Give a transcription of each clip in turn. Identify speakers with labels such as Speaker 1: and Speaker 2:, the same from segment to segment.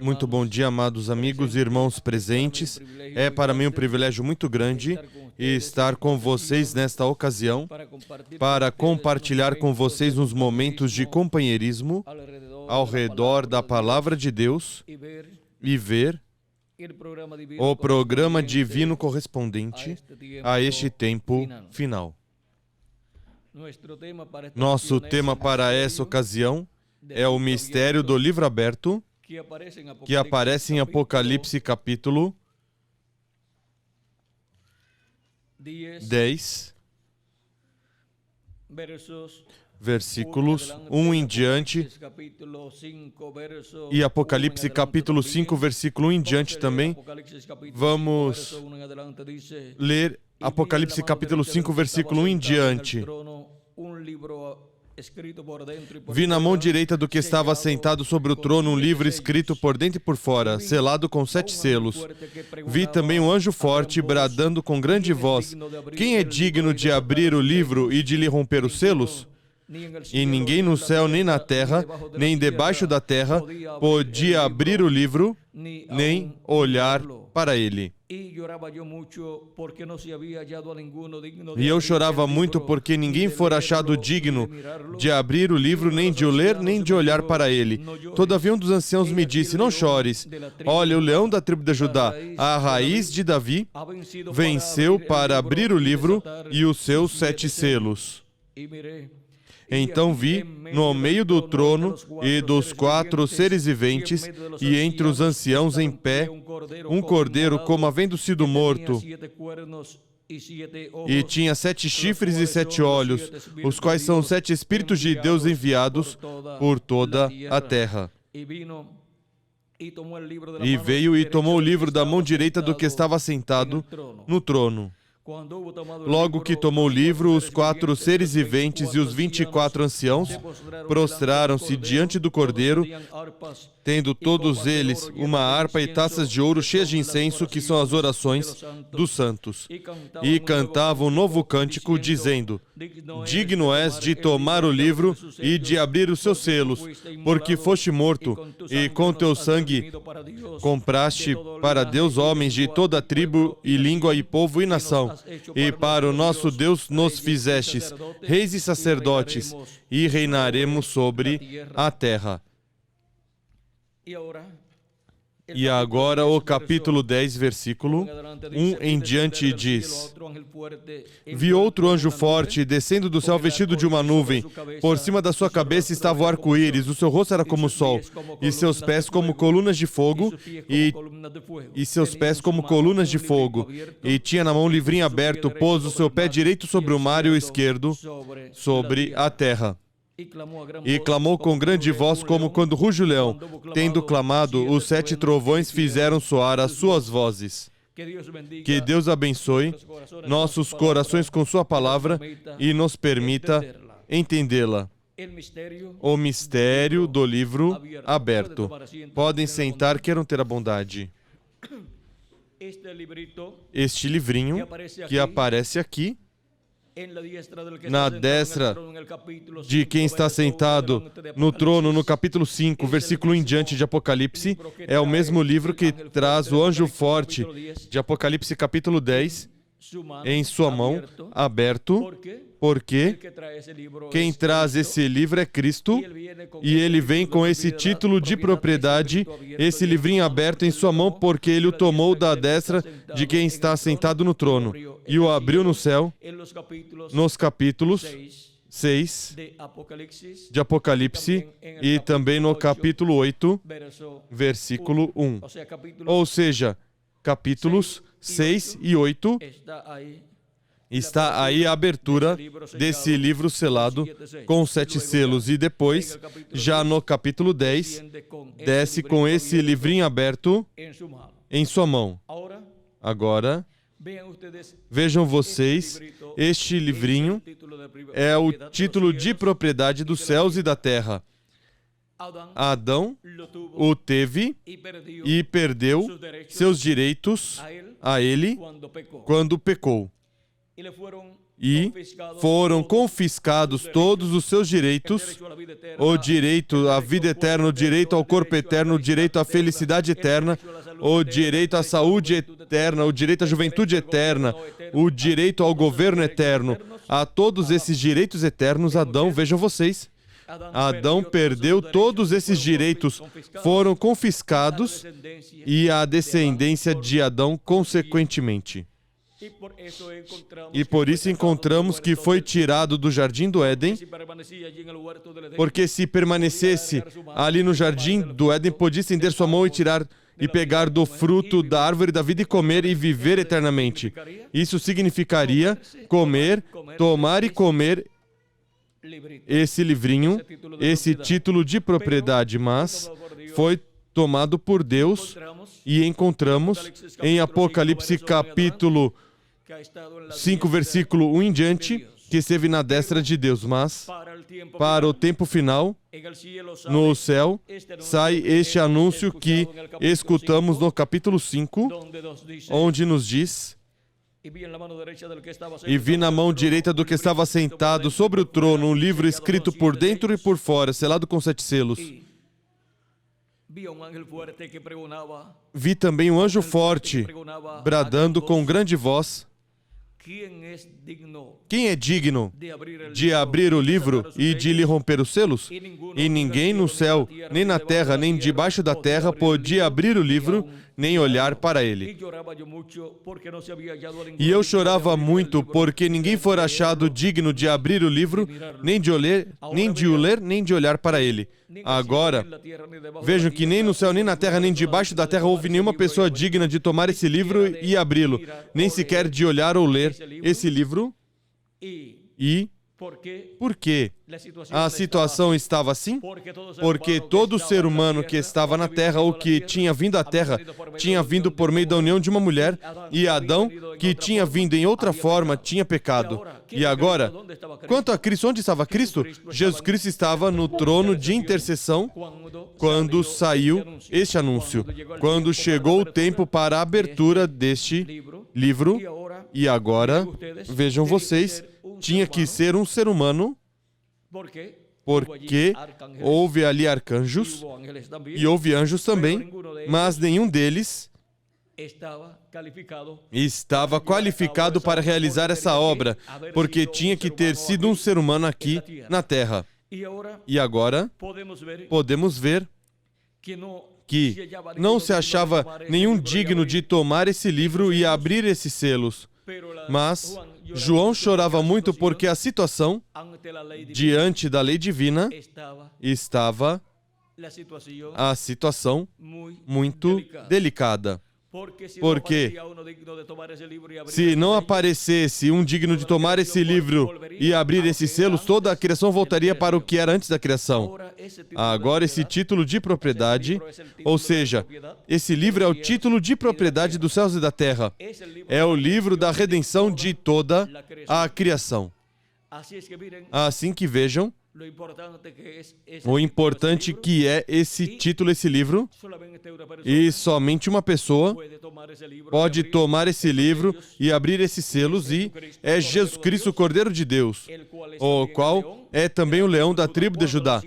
Speaker 1: Muito bom dia, amados amigos e irmãos presentes. É para mim um privilégio muito grande estar com vocês nesta ocasião para compartilhar com vocês uns momentos de companheirismo ao redor da Palavra de Deus e ver o programa divino correspondente a este tempo final. Nosso tema para essa ocasião é o mistério do livro aberto, que aparece em Apocalipse capítulo 10, versículos 1 em diante, e Apocalipse capítulo 5, versículo 1 em diante também. Vamos ler Apocalipse capítulo 5, versículo 1 em diante. Vi na mão direita do que estava sentado sobre o trono um livro escrito por dentro e por fora, selado com 7 selos. Vi também um anjo forte bradando com grande voz: quem é digno de abrir o livro e de lhe romper os selos? E ninguém no céu, nem na terra, nem debaixo da terra, podia abrir o livro, nem olhar para ele. E eu chorava muito porque ninguém fora achado digno de abrir o livro, nem de o ler, nem de olhar para ele. Todavia um dos anciãos me disse: não chores. Olha, o leão da tribo de Judá, a raiz de Davi, venceu para abrir o livro e os seus 7 selos. Então vi, no meio do trono e dos 4 seres viventes, e entre os anciãos em pé, um cordeiro como havendo sido morto, e tinha 7 chifres e 7 olhos, os quais são 7 Espíritos de Deus enviados por toda a terra. E veio e tomou o livro da mão direita do que estava sentado no trono. Logo que tomou o livro, os 4 seres viventes e os 24 anciãos prostraram-se diante do Cordeiro, tendo todos eles uma harpa e taças de ouro cheias de incenso, que são as orações dos santos. E cantavam um novo cântico, dizendo: digno és de tomar o livro e de abrir os seus selos, porque foste morto, e com teu sangue compraste para Deus homens de toda tribo e língua e povo e nação. E para o nosso Deus nos fizestes reis e sacerdotes, e reinaremos sobre a terra. E agora o capítulo 10, versículo 1 em diante diz: vi outro anjo forte descendo do céu vestido de uma nuvem. Por cima da sua cabeça estava o arco-íris, o seu rosto era como o sol, e seus pés como colunas de fogo, e seus pés como colunas de fogo. E tinha na mão um livrinho aberto, pôs o seu pé direito sobre o mar e o esquerdo sobre a terra. E clamou com grande voz, como quando ruge o leão. Tendo clamado, os 7 trovões fizeram soar as suas vozes. Que Deus abençoe nossos corações com sua palavra e nos permita entendê-la. O mistério do livro aberto. Podem sentar, queiram ter a bondade. Este livrinho que aparece aqui, na destra de quem está sentado no trono, no capítulo 5, versículo 1 em diante de Apocalipse, é o mesmo livro que traz o anjo forte de Apocalipse capítulo 10 em sua mão, aberto, porque quem traz esse livro é Cristo, e ele vem com esse título de propriedade, esse livrinho aberto em sua mão, porque ele o tomou da destra de quem está sentado no trono, e o abriu no céu, nos capítulos 6 de Apocalipse, e também no capítulo 8, versículo 1. Ou seja, capítulos 6 e 8, está aí a abertura desse livro selado com 7 selos. E depois, já no capítulo 10, desce com esse livrinho aberto em sua mão. Agora, vejam vocês, este livrinho é o título de propriedade dos céus e da terra. Adão o teve e perdeu seus direitos a ele quando pecou. e foram confiscados todos os seus direitos, o direito à vida eterna, o direito ao corpo eterno, o direito à felicidade eterna, o direito à saúde eterna, o direito à juventude eterna, o direito ao governo eterno. A todos esses direitos eternos, Adão, vejam vocês, Adão perdeu todos esses direitos, foram confiscados e a descendência de Adão consequentemente. E por isso encontramos que foi tirado do jardim do Éden, porque se permanecesse ali no jardim do Éden, podia estender sua mão e tirar e pegar do fruto da árvore da vida e comer e viver eternamente. Isso significaria comer, tomar e comer esse livrinho, esse título de propriedade, mas foi tomado por Deus e encontramos em Apocalipse capítulo 5, versículo 1 em diante, que esteve na destra de Deus, mas para o tempo final, no céu, sai este anúncio que escutamos no capítulo 5, onde nos diz: e vi na mão direita do que estava sentado sobre o trono um livro escrito por dentro e por fora, selado com 7 selos. Vi também um anjo forte, bradando com grande voz: quem é digno de abrir o livro e de lhe romper os selos? E ninguém no céu, nem na terra, nem debaixo da terra podia abrir o livro, nem olhar para ele. E eu chorava muito, porque ninguém fora achado digno de abrir o livro, nem de o ler, nem de olhar para ele. Agora, vejam que nem no céu, nem na terra, nem debaixo da terra houve nenhuma pessoa digna de tomar esse livro e abri-lo, nem sequer de olhar ou ler esse livro. E por que a situação estava assim? Porque todo ser humano que estava na terra ou que tinha vindo à terra tinha vindo por meio da união de uma mulher, e Adão, que tinha vindo em outra forma, tinha pecado. E agora, quanto a Cristo, onde estava Cristo? Jesus Cristo estava no trono de intercessão quando saiu este anúncio, quando chegou o tempo para a abertura deste livro. E agora, vejam vocês, tinha que ser um ser humano, porque houve ali arcanjos e houve anjos também, mas nenhum deles estava qualificado para realizar essa obra, porque tinha que ter sido um ser humano aqui na Terra. E agora podemos ver que não se achava nenhum digno de tomar esse livro e abrir esses selos. Mas João chorava muito porque a situação diante da lei divina estava a situação muito delicada. Porque se não aparecesse um digno de tomar esse livro e abrir esses selos, toda a criação voltaria para o que era antes da criação. Agora, esse título de propriedade, ou seja, esse livro é o título de propriedade dos céus e da terra. É o livro da redenção de toda a criação. Assim que vejam o importante que é esse título, esse livro, e somente uma pessoa pode tomar esse livro e abrir esses selos, e é Jesus Cristo, o Cordeiro de Deus, o qual é também o leão da tribo de Judá.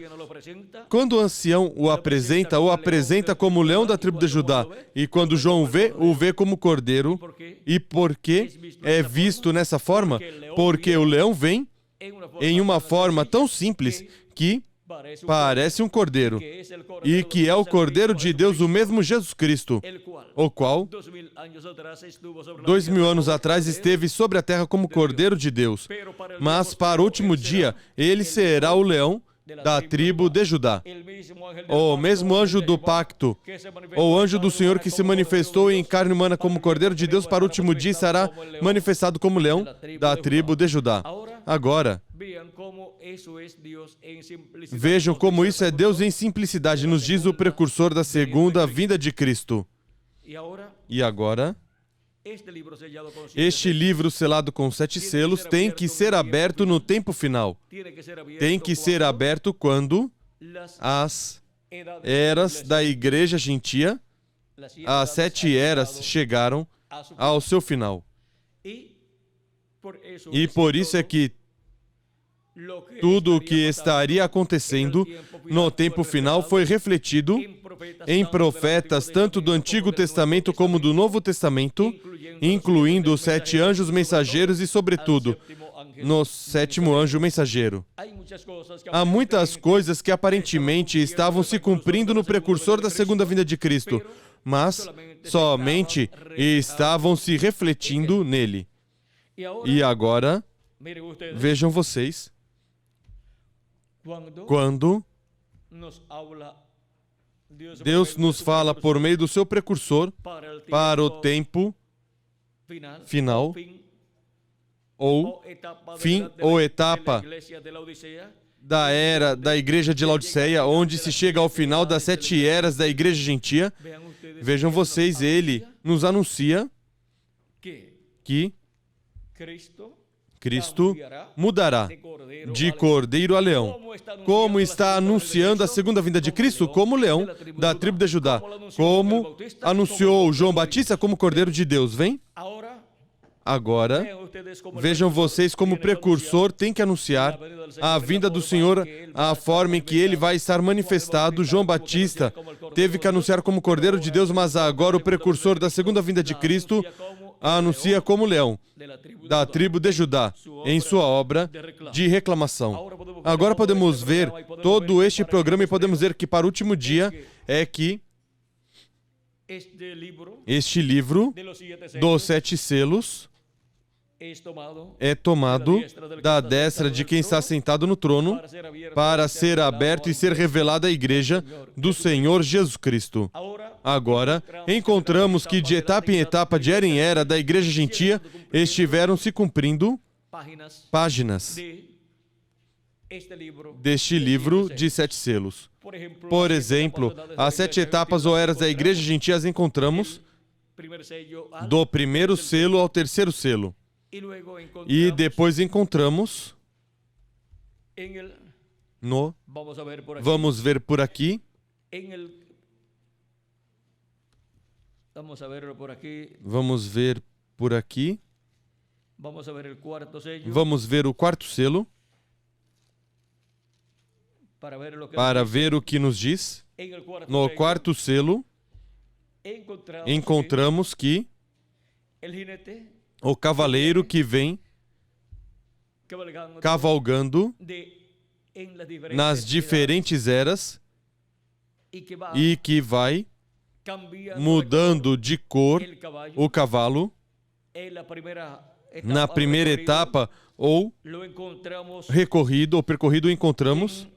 Speaker 1: Quando o ancião o apresenta como o leão da tribo de Judá, e quando João o vê como cordeiro. E por que é visto nessa forma? Porque o leão vem em uma forma tão simples que parece um cordeiro, e que é o Cordeiro de Deus, o mesmo Jesus Cristo, o qual 2000 anos atrás esteve sobre a terra como Cordeiro de Deus, mas para o último dia ele será o leão da tribo de Judá. O mesmo anjo do pacto, o anjo do Senhor que se manifestou em carne humana como Cordeiro de Deus, para o último dia será manifestado como leão da tribo de Judá. Agora, vejam como isso é Deus em simplicidade, nos diz o precursor da segunda vinda de Cristo. E agora, este livro selado com 7 selos tem que ser aberto no tempo final. Tem que ser aberto quando as eras da igreja gentia, as 7 eras chegaram ao seu final. E por isso é que tudo o que estaria acontecendo no tempo final foi refletido em profetas, tanto do Antigo Testamento como do Novo Testamento, incluindo os 7 anjos mensageiros e, sobretudo, no 7º anjo mensageiro. Há muitas coisas que aparentemente estavam se cumprindo no precursor da segunda vinda de Cristo, mas somente estavam se refletindo nele. E agora, vejam vocês, quando Deus nos fala por meio do seu precursor para o tempo final, ou fim ou etapa da era da igreja de Laodiceia, onde se chega ao final das 7 eras da igreja gentia, vejam vocês, ele nos anuncia que Cristo mudará de cordeiro a leão. Como está anunciando a segunda vinda de Cristo? Como leão da tribo de Judá. Como anunciou João Batista como cordeiro de Deus. Vem? Agora, vejam vocês como precursor tem que anunciar a vinda do Senhor, a forma em que ele vai estar manifestado. João Batista teve que anunciar como cordeiro de Deus, mas agora o precursor da segunda vinda de Cristo anuncia como leão da tribo de Judá, em sua obra de reclamação. Agora podemos ver todo este programa e podemos ver que para o último dia é que este livro dos 7 selos é tomado da destra de quem está sentado no trono para ser aberto e ser revelado à igreja do Senhor Jesus Cristo. Agora, encontramos que de etapa em etapa, de era em era, da igreja gentia, estiveram se cumprindo páginas deste livro de 7 selos. Por exemplo, as 7 etapas ou eras da igreja gentia as encontramos do primeiro selo ao terceiro selo. E depois encontramos no... Vamos ver por aqui. Vamos ver por aqui. Vamos ver o quarto selo. Para ver o que nos diz. No quarto selo, encontramos que o cavaleiro que vem cavalgando nas diferentes eras e que vai mudando de cor o cavalo. Na primeira etapa ou recorrido ou percorrido encontramos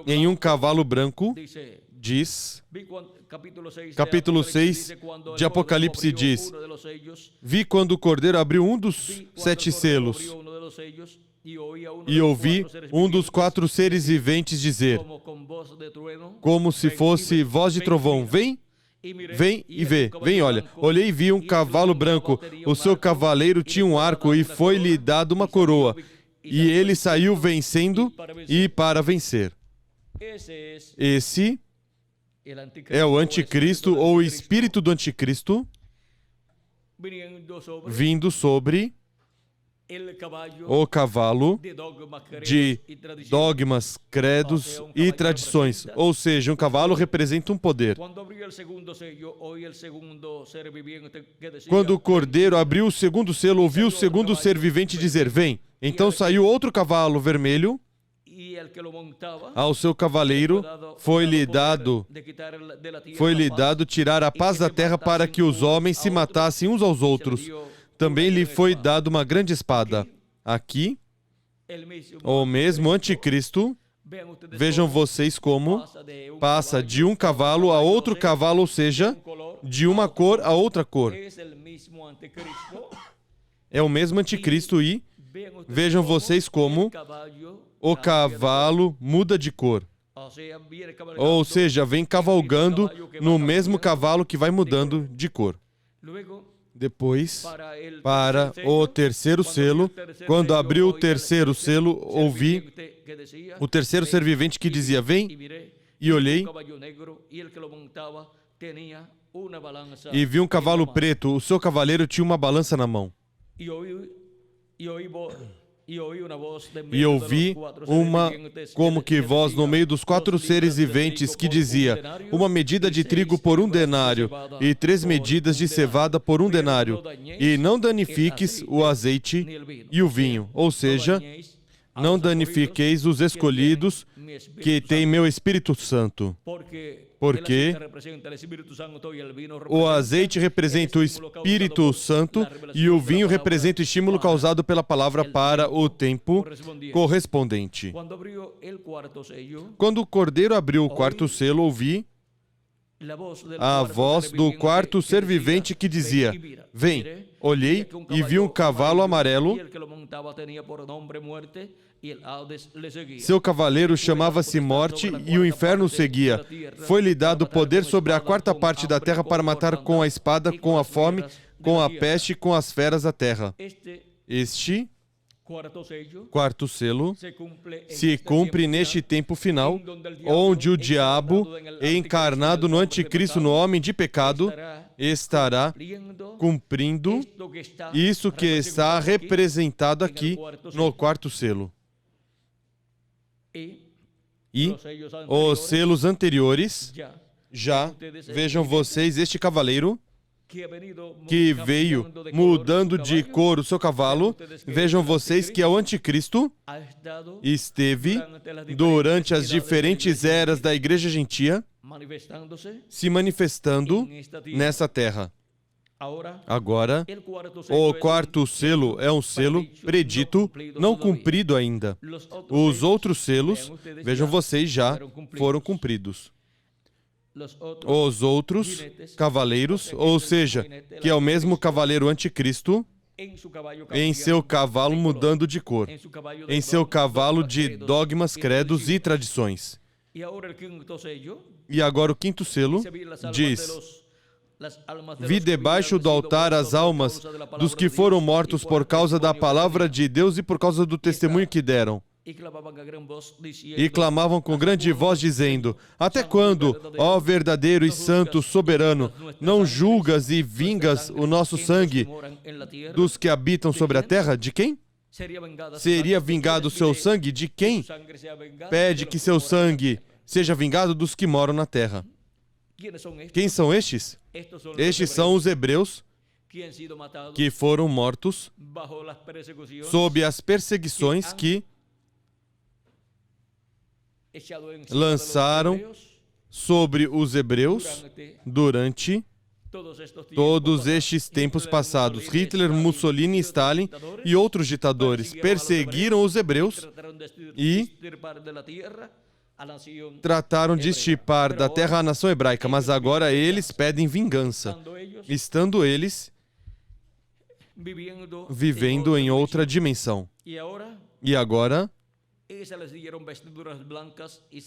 Speaker 1: em um cavalo branco, diz, capítulo 6 de Apocalipse diz: vi quando o cordeiro abriu um dos 7 selos e ouvi um dos 4 seres viventes dizer, como se fosse voz de trovão, vem, vem e vê. Vem, olha. Olhei e vi um cavalo branco. O seu cavaleiro tinha um arco e foi-lhe dado uma coroa. E ele saiu vencendo e para vencer. Esse é o anticristo ou o espírito do anticristo vindo sobre o cavalo de dogmas, credos e tradições. Ou seja, um cavalo representa um poder. Quando o cordeiro abriu o segundo selo, ouviu o segundo ser vivente dizer, vem. Então saiu outro cavalo vermelho. Ao seu cavaleiro foi-lhe dado tirar a paz da terra para que os homens se matassem uns aos outros. Também lhe foi dado uma grande espada. Aqui, o mesmo anticristo, vejam vocês como passa de um cavalo a outro cavalo, ou seja, de uma cor a outra cor. É o mesmo anticristo e vejam vocês como o cavalo muda de cor. Ou seja, vem cavalgando no mesmo cavalo que vai mudando de cor. Depois, para o terceiro selo, quando abriu o terceiro selo, ouvi o terceiro ser vivente que dizia, vem, e olhei, E vi um cavalo preto, o seu cavaleiro tinha uma balança na mão. E ouvi uma como que voz no meio dos 4 seres viventes que dizia: uma medida de trigo por 1 denário e 3 medidas de cevada por 1 denário, e não danifiques o azeite e o vinho, ou seja, não danifiqueis os escolhidos que têm meu Espírito Santo. Porque o azeite representa o Espírito Santo e o vinho representa o estímulo causado pela palavra para o tempo correspondente. Quando o Cordeiro abriu o 4º selo, ouvi a voz do 4º ser vivente que dizia: vem. Olhei e vi um cavalo amarelo. Seu cavaleiro chamava-se Morte e o inferno o seguia. Foi-lhe dado poder sobre a 4ª parte da terra para matar com a espada, com a fome, com a peste e com as feras da terra. Este 4º selo se cumpre neste tempo final, onde o diabo, encarnado no anticristo, no homem de pecado, estará cumprindo isso que está representado aqui no 4º selo. E os selos anteriores, já, vejam vocês, este cavaleiro que veio mudando de cor o seu cavalo, vejam vocês que é o anticristo, esteve durante as diferentes eras da igreja gentia, se manifestando nessa terra. Agora, o 4º selo é um selo predito, não cumprido ainda. Os outros selos, vejam vocês, já foram cumpridos. Os outros cavaleiros, ou seja, que é o mesmo cavaleiro anticristo, em seu cavalo mudando de cor, em seu cavalo de dogmas, credos e tradições. E agora o 5º selo diz: vi debaixo do altar as almas dos que foram mortos por causa da palavra de Deus e por causa do testemunho que deram. E clamavam com grande voz, dizendo: até quando, ó verdadeiro e santo soberano, não julgas e vingas o nosso sangue dos que habitam sobre a terra? De quem? Seria vingado o seu sangue? De quem pede que seu sangue seja vingado? Dos que moram na terra. Quem são estes? Estes são os hebreus que foram mortos sob as perseguições que lançaram sobre os hebreus durante todos estes tempos passados. Hitler, Mussolini, Stalin e outros ditadores perseguiram os hebreus e trataram de extirpar da terra a nação hebraica, mas agora eles pedem vingança, estando eles vivendo em outra dimensão. E agora,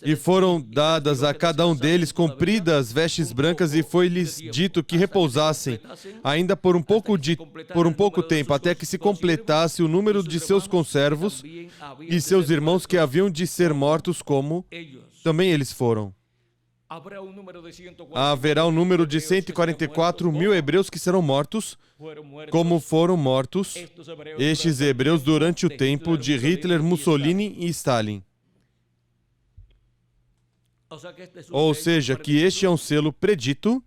Speaker 1: e foram dadas a cada um deles compridas vestes brancas, e foi-lhes dito que repousassem ainda por um pouco tempo, até que se completasse o número de seus conservos e seus irmãos que haviam de ser mortos, como também eles foram. Haverá um número de 144.000 hebreus que serão mortos, como foram mortos estes hebreus durante o tempo de Hitler, Mussolini e Stalin. Ou seja, que este é um selo predito,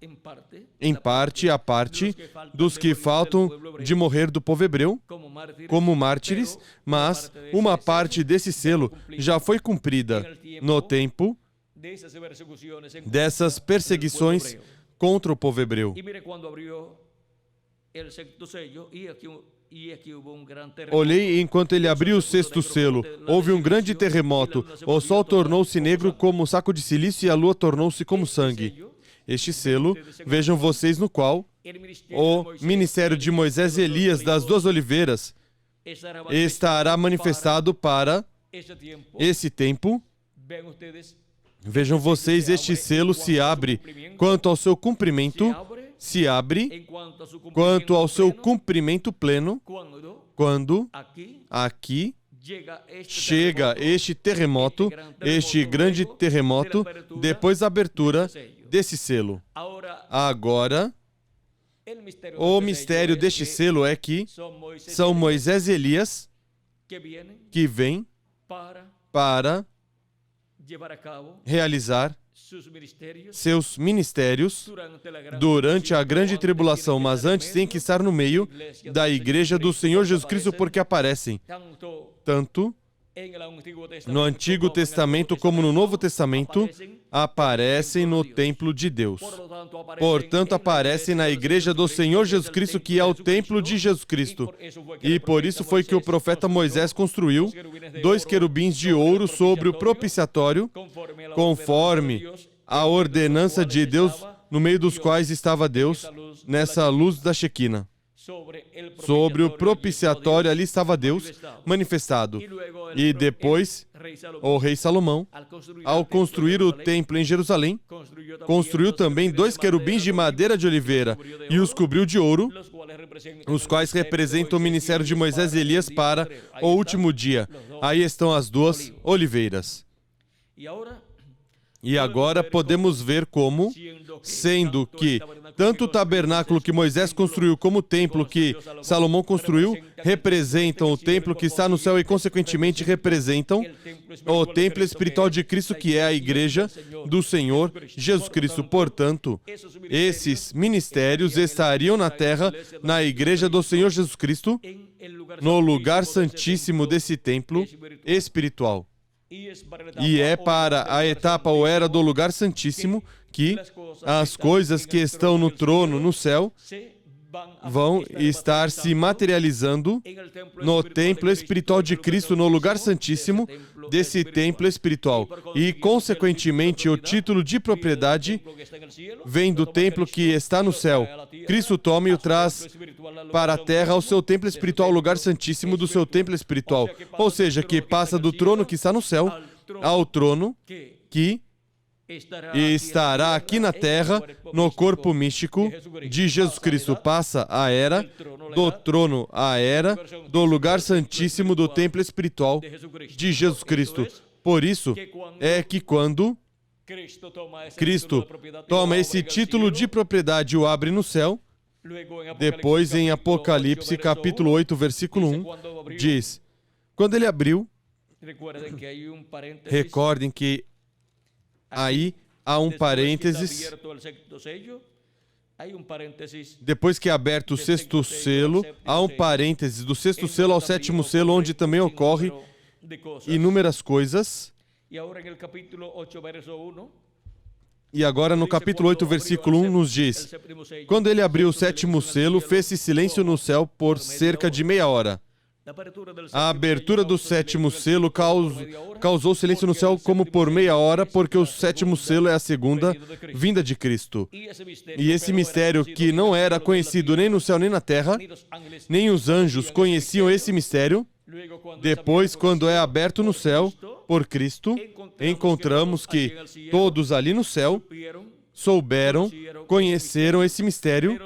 Speaker 1: em parte, a parte dos que faltam de morrer do povo hebreu, como mártires, mas uma parte desse selo já foi cumprida no tempo dessas perseguições contra o povo hebreu. Olhei enquanto ele abriu o 6º selo. Houve um grande terremoto. O sol tornou-se negro como um saco de silício e a lua tornou-se como sangue. Este selo, vejam vocês, no qual o ministério de Moisés e Elias das 2 oliveiras estará manifestado para esse tempo. Vejam vocês, este selo se abre quanto ao seu cumprimento, se abre quanto ao seu cumprimento pleno, quando aqui chega este terremoto, este grande terremoto, depois da abertura desse selo. Agora, o mistério deste selo é que são Moisés e Elias que vêm para realizar seus ministérios durante a grande tribulação, mas antes tem que estar no meio da igreja do Senhor Jesus Cristo, porque aparecem tanto no Antigo Testamento como no Novo Testamento, aparecem no templo de Deus. Portanto, aparecem na igreja do Senhor Jesus Cristo, que é o templo de Jesus Cristo. E por isso foi que o profeta Moisés construiu 2 querubins de ouro sobre o propiciatório, conforme a ordenança de Deus, no meio dos quais estava Deus, nessa luz da Shequina. Sobre o propiciatório ali estava Deus manifestado. E depois, o rei Salomão, ao construir o templo em Jerusalém, construiu também 2 querubins de madeira de oliveira e os cobriu de ouro, os quais representam o ministério de Moisés e Elias para o último dia. Aí estão as 2 oliveiras. E agora podemos ver como, sendo que tanto o tabernáculo que Moisés construiu como o templo que Salomão construiu representam o templo que está no céu e, consequentemente, representam o templo espiritual de Cristo, que é a igreja do Senhor Jesus Cristo. Portanto, esses ministérios estariam na terra, na igreja do Senhor Jesus Cristo, no lugar santíssimo desse templo espiritual. E é para a etapa ou era do lugar santíssimo que as coisas que estão no trono, no céu, vão estar se materializando no templo espiritual de Cristo, no lugar santíssimo desse templo espiritual. E, consequentemente, o título de propriedade vem do templo que está no céu. Cristo toma e o traz para a terra, ao seu templo espiritual, o lugar santíssimo do seu templo espiritual. Ou seja, que passa do trono que está no céu ao trono que estará aqui na terra, no corpo místico de Jesus Cristo. Passa a era do trono à era do lugar santíssimo do templo espiritual de Jesus Cristo. Por isso é que quando Cristo toma esse título de propriedade e o abre no céu, depois em Apocalipse capítulo 8, versículo 1, diz: quando ele abriu, recordem que aí há um parênteses. Depois que é aberto o 6º selo, há um parênteses do 6º selo ao 7º selo, onde também ocorre inúmeras coisas. E agora no capítulo 8, versículo 1, nos diz: quando ele abriu o 7º selo, fez-se silêncio no céu por cerca de meia hora. A abertura do 7º selo causou silêncio no céu como por meia hora, porque o 7º selo é a segunda vinda de Cristo. E esse mistério, que não era conhecido nem no céu nem na terra, nem os anjos conheciam esse mistério, depois, quando é aberto no céu por Cristo, encontramos que todos ali no céu souberam, conheceram esse mistério,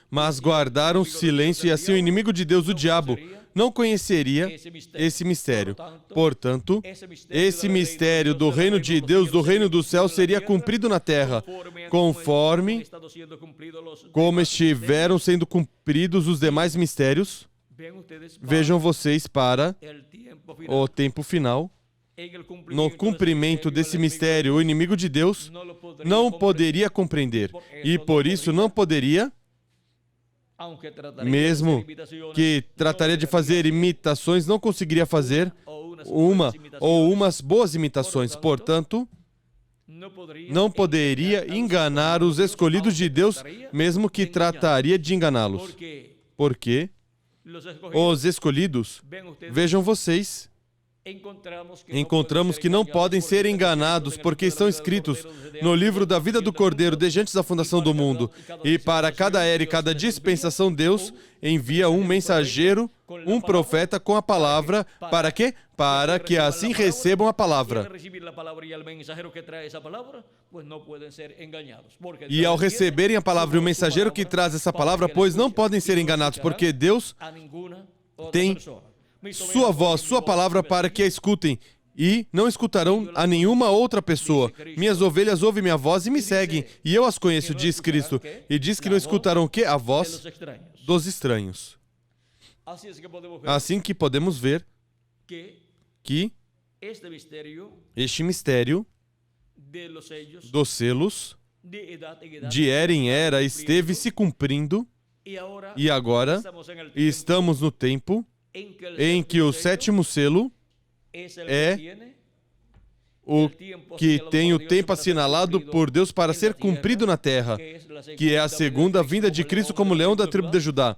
Speaker 1: mas guardaram silêncio, e assim o inimigo de Deus, o diabo, não conheceria esse mistério. Portanto, esse mistério do reino de Deus, do reino do céu, seria cumprido na terra, conforme como estiveram sendo cumpridos os demais mistérios. Vejam vocês para o tempo final. No cumprimento desse mistério, o inimigo de Deus não poderia compreender, e por isso não poderia, mesmo que trataria de fazer imitações, não conseguiria fazer uma ou umas boas imitações. Portanto, não poderia enganar os escolhidos de Deus, mesmo que trataria de enganá-los. Porque os escolhidos, vejam vocês, encontramos que não podem ser enganados, porque estão escritos no livro da vida do Cordeiro desde antes da fundação do mundo. E para cada era e cada dispensação, Deus envia um mensageiro, um profeta com a palavra. Para quê? Para que assim recebam a palavra. E ao receberem a palavra e o mensageiro que traz essa palavra, pois não podem ser enganados, porque Deus tem sua voz, sua palavra para que a escutem. e não escutarão a nenhuma outra pessoa. Minhas ovelhas ouvem minha voz e me seguem, e eu as conheço, diz Cristo. E diz que não escutarão o quê? A voz dos estranhos. Assim que podemos ver que este mistério dos selos de era em era esteve se cumprindo, e agora estamos no tempo em que o sétimo selo é o que tem o tempo assinalado por Deus para ser cumprido na terra, que é a segunda vinda de Cristo como leão da tribo de Judá.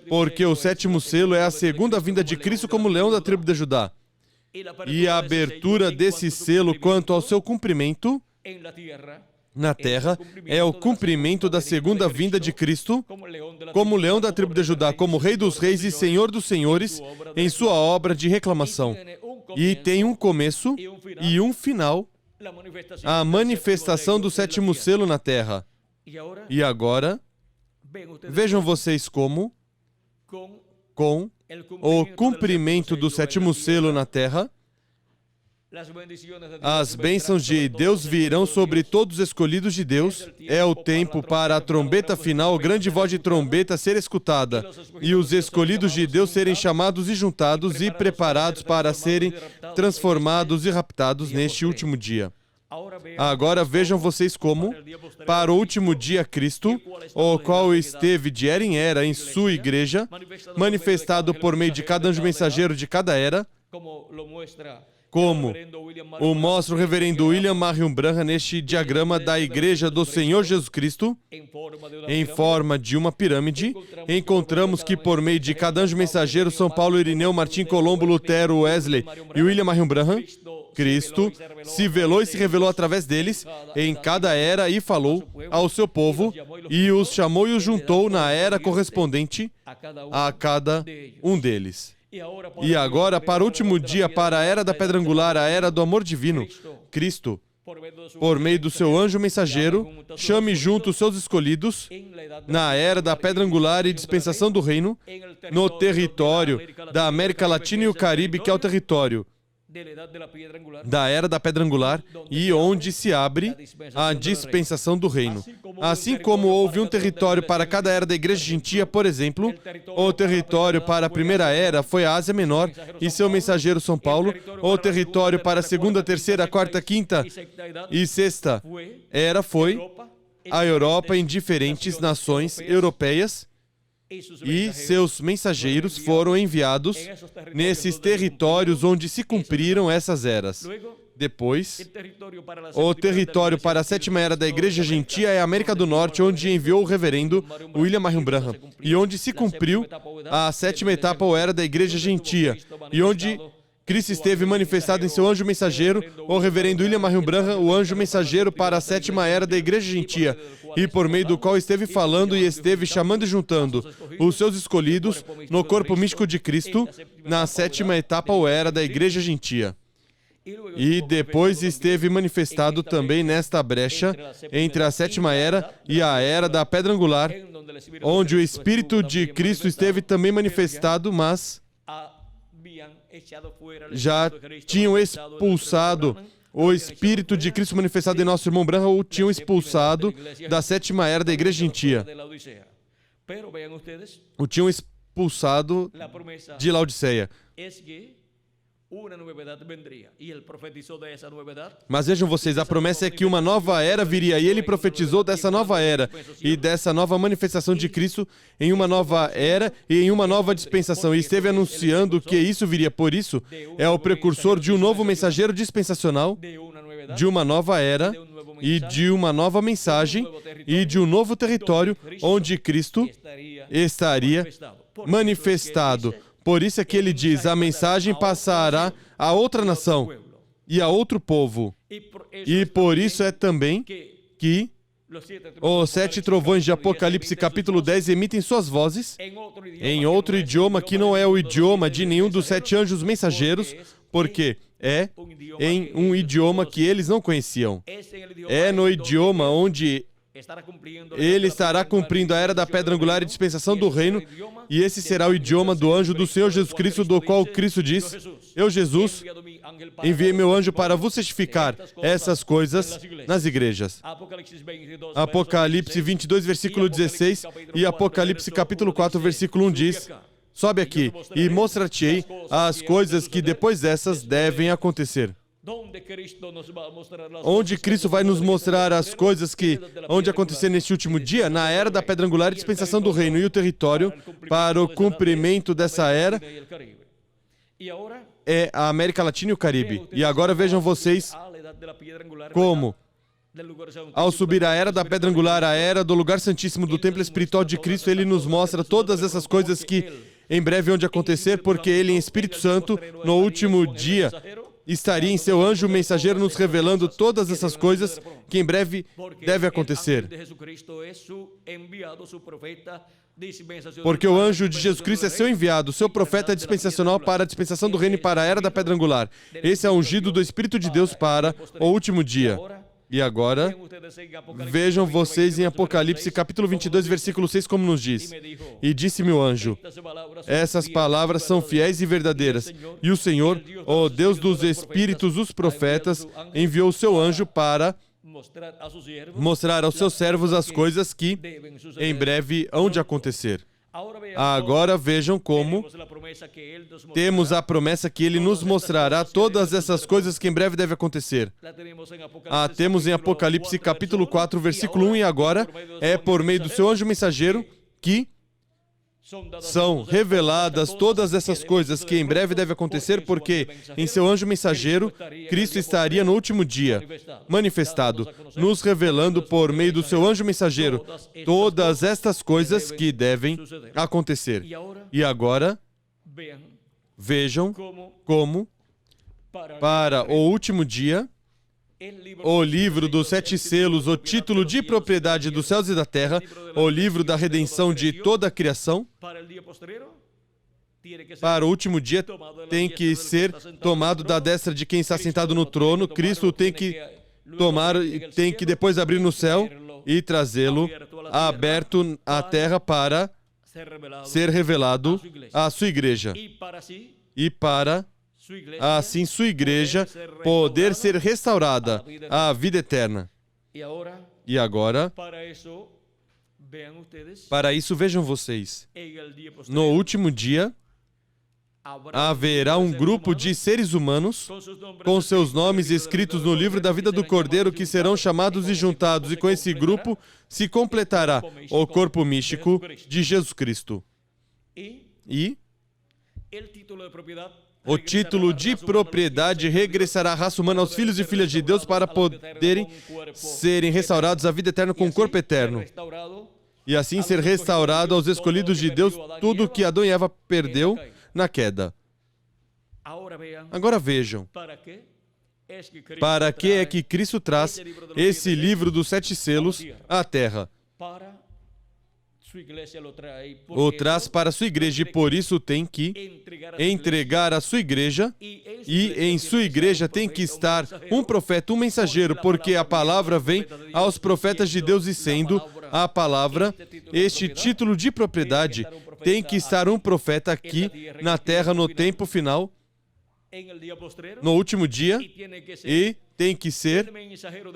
Speaker 1: Porque o sétimo selo é a segunda vinda de Cristo como leão da tribo de Judá. E a abertura desse selo quanto ao seu cumprimento na terra é o cumprimento da segunda vinda de Cristo como leão da tribo de Judá, como Rei dos Reis e Senhor dos Senhores em sua obra de reclamação. E tem um começo e um final, a manifestação do sétimo selo na terra. E agora, vejam vocês como, com o cumprimento do sétimo selo na terra, as bênçãos de Deus virão sobre todos os escolhidos de Deus. É o tempo para a trombeta final, grande voz de trombeta ser escutada, e os escolhidos de Deus serem chamados e juntados e preparados para serem transformados e raptados neste último dia. Agora vejam vocês como, para o último dia Cristo, o qual esteve de era em era em sua igreja, manifestado por meio de cada anjo mensageiro de cada era, como o mostra o reverendo William Marion Branham neste diagrama da Igreja do Senhor Jesus Cristo, em forma de uma pirâmide, encontramos que por meio de cada anjo mensageiro, São Paulo, Irineu, Martim Colombo, Lutero, Wesley e William Marion Branham, Cristo se velou e se revelou através deles em cada era e falou ao seu povo e os chamou e os juntou na era correspondente a cada um deles. E agora, para o último dia, para a era da pedra angular, a era do amor divino, Cristo, por meio do seu anjo mensageiro, chame junto os seus escolhidos na era da pedra angular e dispensação do reino, no território da América Latina e o Caribe, que é o território da era da pedra angular e onde se abre a dispensação do reino. Assim como houve um território para cada era da igreja gentia, por exemplo, o território para a primeira era foi a Ásia Menor e seu mensageiro São Paulo, o território para a segunda, terceira, quarta, quinta e sexta era foi a Europa em diferentes nações europeias, e seus mensageiros foram enviados nesses territórios onde se cumpriram essas eras. Depois, o território para a sétima era da Igreja Gentia é a América do Norte, onde enviou o reverendo William Marion Branham, e onde se cumpriu a sétima etapa ou era da Igreja Gentia, e onde Cristo esteve manifestado em seu anjo mensageiro, o reverendo William Marion Branham, o anjo mensageiro para a sétima era da Igreja Gentia, e por meio do qual esteve falando e esteve chamando e juntando os seus escolhidos no corpo místico de Cristo, na sétima etapa ou era da Igreja Gentia. E depois esteve manifestado também nesta brecha entre a sétima era e a era da pedra angular, onde o Espírito de Cristo esteve também manifestado, mas já tinham expulsado o Espírito de Cristo manifestado em nosso irmão Branham, o tinham expulsado da sétima era da Igreja Gentia. O tinham expulsado de Laodiceia. Mas vejam vocês, a promessa é que uma nova era viria, e ele profetizou dessa nova era e dessa nova manifestação de Cristo em uma nova era e em uma nova dispensação, e esteve anunciando que isso viria. Por isso, é o precursor de um novo mensageiro dispensacional, de uma nova era e de uma nova mensagem e de um novo território onde Cristo estaria manifestado. Por isso é que ele diz, a mensagem passará a outra nação e a outro povo. E por isso é também que os 7 trovões de Apocalipse capítulo 10 emitem suas vozes em outro idioma que não é o idioma de nenhum dos 7 anjos mensageiros, porque é em um idioma que eles não conheciam. É no idioma onde Ele estará cumprindo a era da pedra angular e dispensação do reino, e esse será o idioma do anjo do Senhor Jesus Cristo, do qual Cristo diz: Eu, Jesus, enviei meu anjo para vos certificar essas coisas nas igrejas. Apocalipse 22, versículo 16 e Apocalipse capítulo 4, versículo 1 diz: Sobe aqui e mostrar-te-ei as coisas que depois dessas devem acontecer. Onde Cristo vai nos mostrar as coisas que onde acontecer neste último dia? Na era da pedra angular e dispensação do reino, e o território para o cumprimento dessa era é a América Latina e o Caribe. E agora vejam vocês como, ao subir a era da pedra angular, a era do lugar santíssimo do templo espiritual de Cristo, ele nos mostra todas essas coisas que em breve hão de acontecer, porque ele, em Espírito Santo, no último dia, estaria em seu anjo mensageiro nos revelando todas essas coisas que em breve devem acontecer. Porque o anjo de Jesus Cristo é seu enviado, seu profeta dispensacional para a dispensação do reino e para a era da pedra angular. Esse é o ungido do Espírito de Deus para o último dia. E agora, vejam vocês em Apocalipse capítulo 22, versículo 6, como nos diz: E disse-me o anjo: Essas palavras são fiéis e verdadeiras, e o Senhor, o Deus dos espíritos, os profetas, enviou o seu anjo para mostrar aos seus servos as coisas que em breve hão de acontecer. Agora vejam como temos a promessa que ele nos mostrará todas essas coisas que em breve devem acontecer. Temos em Apocalipse capítulo 4, versículo 1, e agora é por meio do seu anjo mensageiro que são reveladas todas essas coisas que em breve devem acontecer, porque em seu anjo mensageiro, Cristo estaria no último dia, manifestado, nos revelando por meio do seu anjo mensageiro todas estas coisas que devem acontecer. E agora, vejam como, para o último dia, o livro dos 7 selos, o título de propriedade dos céus e da terra, o livro da redenção de toda a criação, para o último dia tem que ser tomado da destra de quem está sentado no trono. Cristo tem que tomar, tem que depois abrir no céu e trazê-lo aberto à terra para ser revelado à sua igreja. E para assim sua igreja poder ser restaurada à vida eterna. E agora, para isso, vejam vocês, no último dia, haverá um grupo de seres humanos com seus nomes escritos no livro da vida do Cordeiro que serão chamados e juntados, e com esse grupo se completará o corpo místico de Jesus Cristo. E o título de propriedade regressará à raça humana, aos filhos e filhas de Deus, para poderem serem restaurados à vida eterna com o corpo eterno. E assim ser restaurado aos escolhidos de Deus tudo o que Adão e Eva perdeu na queda. Agora vejam, para que é que Cristo traz esse livro dos 7 selos à terra? O traz para a sua igreja, e por isso tem que entregar a sua igreja, e em sua igreja tem que estar um profeta, um mensageiro, porque a palavra vem aos profetas de Deus, e sendo a palavra este título de propriedade, tem que estar um profeta aqui na terra no tempo final, no último dia, e tem que ser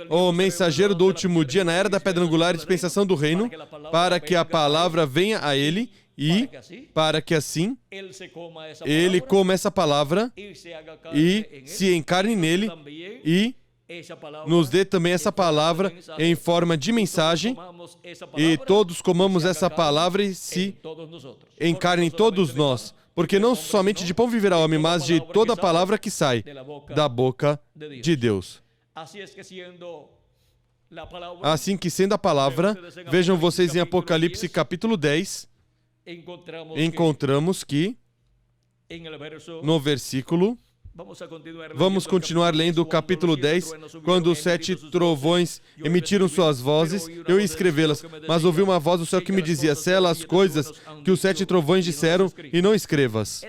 Speaker 1: o mensageiro do último dia na era da pedra angular e dispensação do reino, para que a palavra venha a ele e para que assim ele coma essa palavra e se encarne nele e nos dê também essa palavra em forma de mensagem, e todos comamos essa palavra e se encarnem todos nós. Porque não somente de pão viverá o homem, mas de toda a palavra que sai da boca de Deus. Assim que sendo a palavra, vejam vocês em Apocalipse capítulo 10, encontramos que no versículo, vamos continuar lendo o capítulo 10, quando os 7 trovões emitiram suas vozes, eu ia escrevê-las, mas ouvi uma voz do céu que me dizia: sela as coisas que os 7 trovões disseram e não escrevas.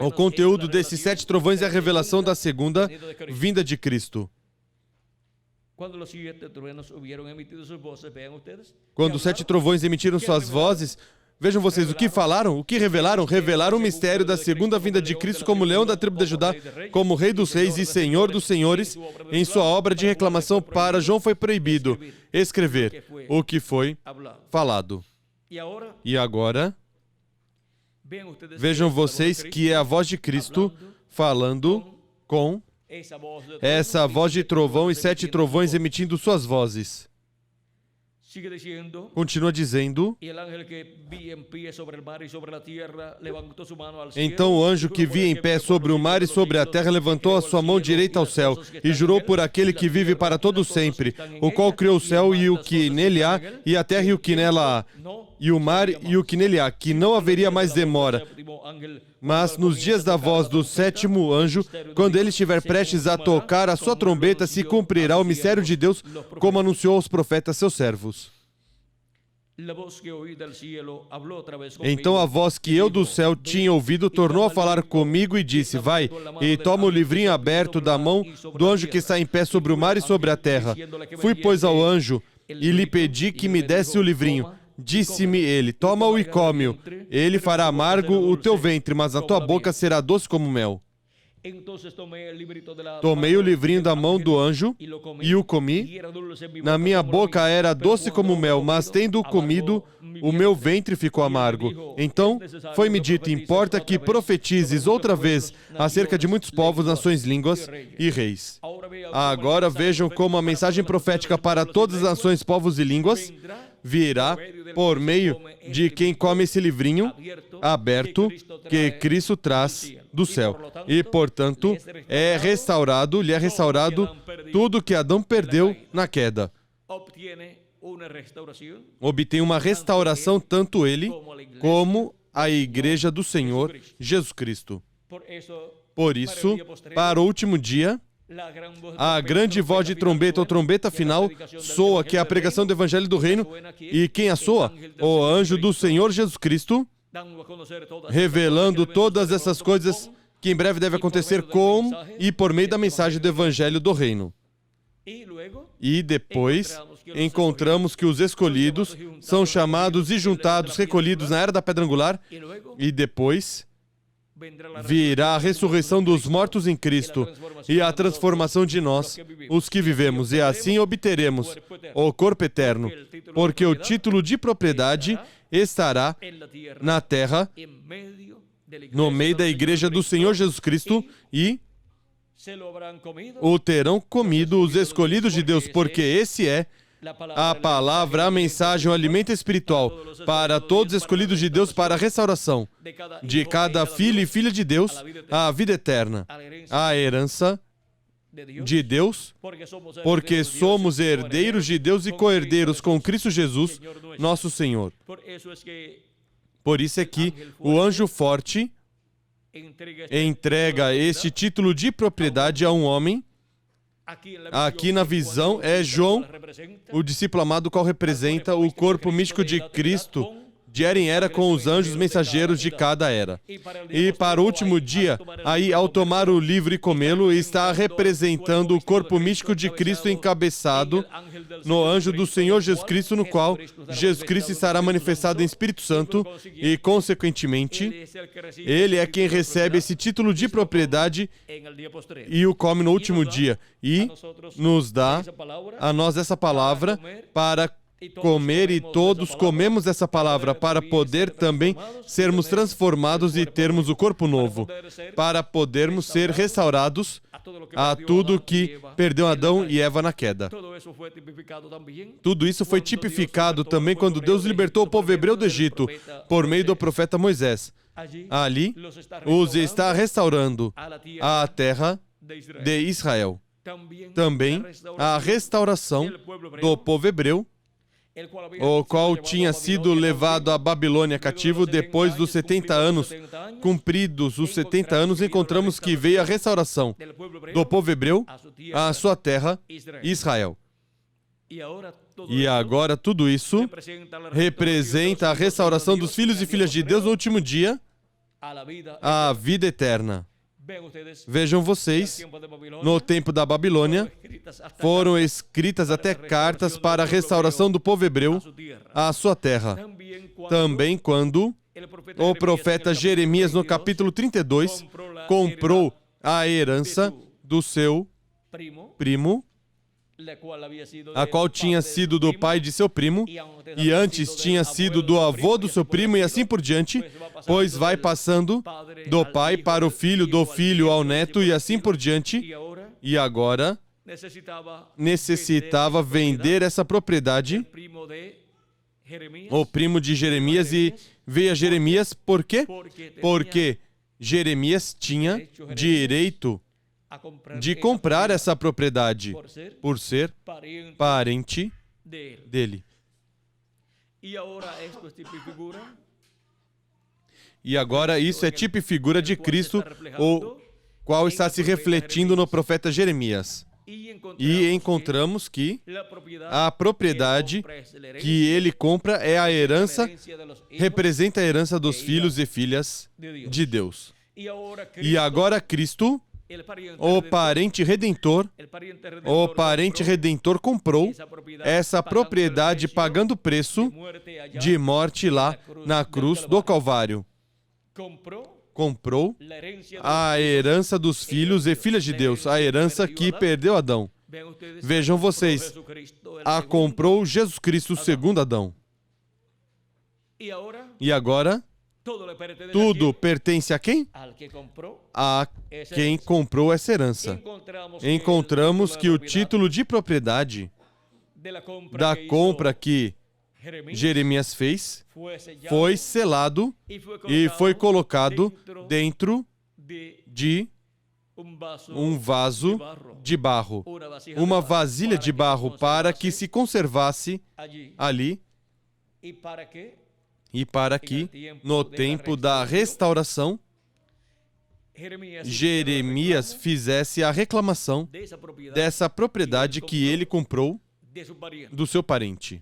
Speaker 1: O conteúdo desses 7 trovões é a revelação da segunda vinda de Cristo. Quando os 7 trovões emitiram suas vozes, vejam vocês o que falaram, o que revelaram. Revelaram o mistério da segunda vinda de Cristo como leão da tribo de Judá, como rei dos reis e senhor dos senhores. Em sua obra de reclamação para João foi proibido escrever o que foi falado. E agora, vejam vocês que é a voz de Cristo falando com essa voz de trovão e 7 trovões emitindo suas vozes. Continua dizendo: então o anjo que via em pé sobre o mar e sobre a terra levantou a sua mão direita ao céu e jurou por aquele que vive para todo sempre, o qual criou o céu e o que nele há, e a terra e o que nela há, e o mar e o que nele há, que não haveria mais demora. Mas nos dias da voz do 7º anjo, quando ele estiver prestes a tocar a sua trombeta, se cumprirá o mistério de Deus, como anunciou aos profetas seus servos. Então a voz que eu do céu tinha ouvido tornou a falar comigo e disse: vai e toma o livrinho aberto da mão do anjo que está em pé sobre o mar e sobre a terra. Fui, pois, ao anjo e lhe pedi que me desse o livrinho. Disse-me ele: toma-o e come-o. Ele fará amargo o teu ventre, mas a tua boca será doce como mel. Tomei o livrinho da mão do anjo e o comi. Na minha boca era doce como mel, mas tendo-o comido, o meu ventre ficou amargo. Então foi-me dito: importa que profetizes outra vez acerca de muitos povos, nações, línguas e reis. Agora vejam como a mensagem profética para todas as nações, povos e línguas virá por meio de quem come esse livrinho aberto que Cristo traz do céu. E, portanto, lhe é restaurado tudo que Adão perdeu na queda. Obtém uma restauração tanto ele como a igreja do Senhor Jesus Cristo. Por isso, para o último dia, a grande voz de trombeta ou trombeta final soa, que é a pregação do Evangelho do Reino. E quem a soa? O anjo do Senhor Jesus Cristo, revelando todas essas coisas que em breve devem acontecer com e por meio da mensagem do Evangelho do Reino. E depois encontramos que os escolhidos são chamados e juntados, recolhidos na era da pedra angular. E depois virá a ressurreição dos mortos em Cristo e a transformação de nós, os que vivemos, e assim obteremos o corpo eterno, porque o título de propriedade estará na terra, no meio da igreja do Senhor Jesus Cristo, e o terão comido os escolhidos de Deus, porque esse é a palavra, a mensagem, o alimento espiritual para todos os escolhidos de Deus, para a restauração de cada filho e filha de Deus, a vida eterna, a herança de Deus, porque somos herdeiros de Deus e co-herdeiros com Cristo Jesus, nosso Senhor. Por isso é que o anjo forte entrega este título de propriedade a um homem. Aqui na visão é João, o discípulo amado, qual representa o corpo místico de Cristo, de era em era, com os anjos mensageiros de cada era. E para o último dia, aí ao tomar o livro e comê-lo, está representando o corpo místico de Cristo encabeçado no anjo do Senhor Jesus Cristo, no qual Jesus Cristo estará manifestado em Espírito Santo e, consequentemente, ele é quem recebe esse título de propriedade e o come no último dia. E nos dá a nós essa palavra para comer, e todos comemos essa palavra para poder também sermos transformados e termos o corpo novo, para podermos ser restaurados a tudo que perdeu Adão e Eva na queda. Tudo isso foi tipificado também quando Deus libertou o povo hebreu do Egito por meio do profeta Moisés. Ali os está restaurando à terra de Israel. Também a restauração do povo hebreu, o qual tinha sido levado à Babilônia cativo. Depois dos 70 anos, cumpridos os 70 anos, encontramos que veio a restauração do povo hebreu à sua terra, Israel. E agora tudo isso representa a restauração dos filhos e filhas de Deus no último dia, a vida eterna. Vejam vocês, no tempo da Babilônia, foram escritas até cartas para a restauração do povo hebreu à sua terra. Também quando o profeta Jeremias, no capítulo 32, comprou a herança do seu primo, a qual tinha sido do pai de seu primo, e antes tinha sido do avô do seu primo, e assim por diante, pois vai passando do pai para o filho, do filho ao neto, e assim por diante, e agora necessitava vender essa propriedade, o primo de Jeremias, e veio a Jeremias, por quê? Porque Jeremias tinha direito de comprar essa propriedade por ser parente dele. E agora isso é tipo e figura de Cristo, o qual está se refletindo no profeta Jeremias. E encontramos que a propriedade que ele compra é a herança, representa a herança dos filhos e filhas de Deus. E agora Cristo, o parente redentor comprou essa propriedade pagando preço de morte lá na cruz do Calvário. Comprou a herança dos filhos e filhas de Deus, a herança que perdeu Adão. Vejam vocês, a comprou Jesus Cristo segundo Adão. E agora, tudo pertence a quem? A quem comprou essa herança. Encontramos que o título de propriedade da compra que Jeremias fez foi selado e foi colocado dentro de um vaso de barro, uma vasilha de barro, para que se conservasse ali e para que, no tempo da restauração, Jeremias fizesse a reclamação dessa propriedade que ele comprou do seu parente.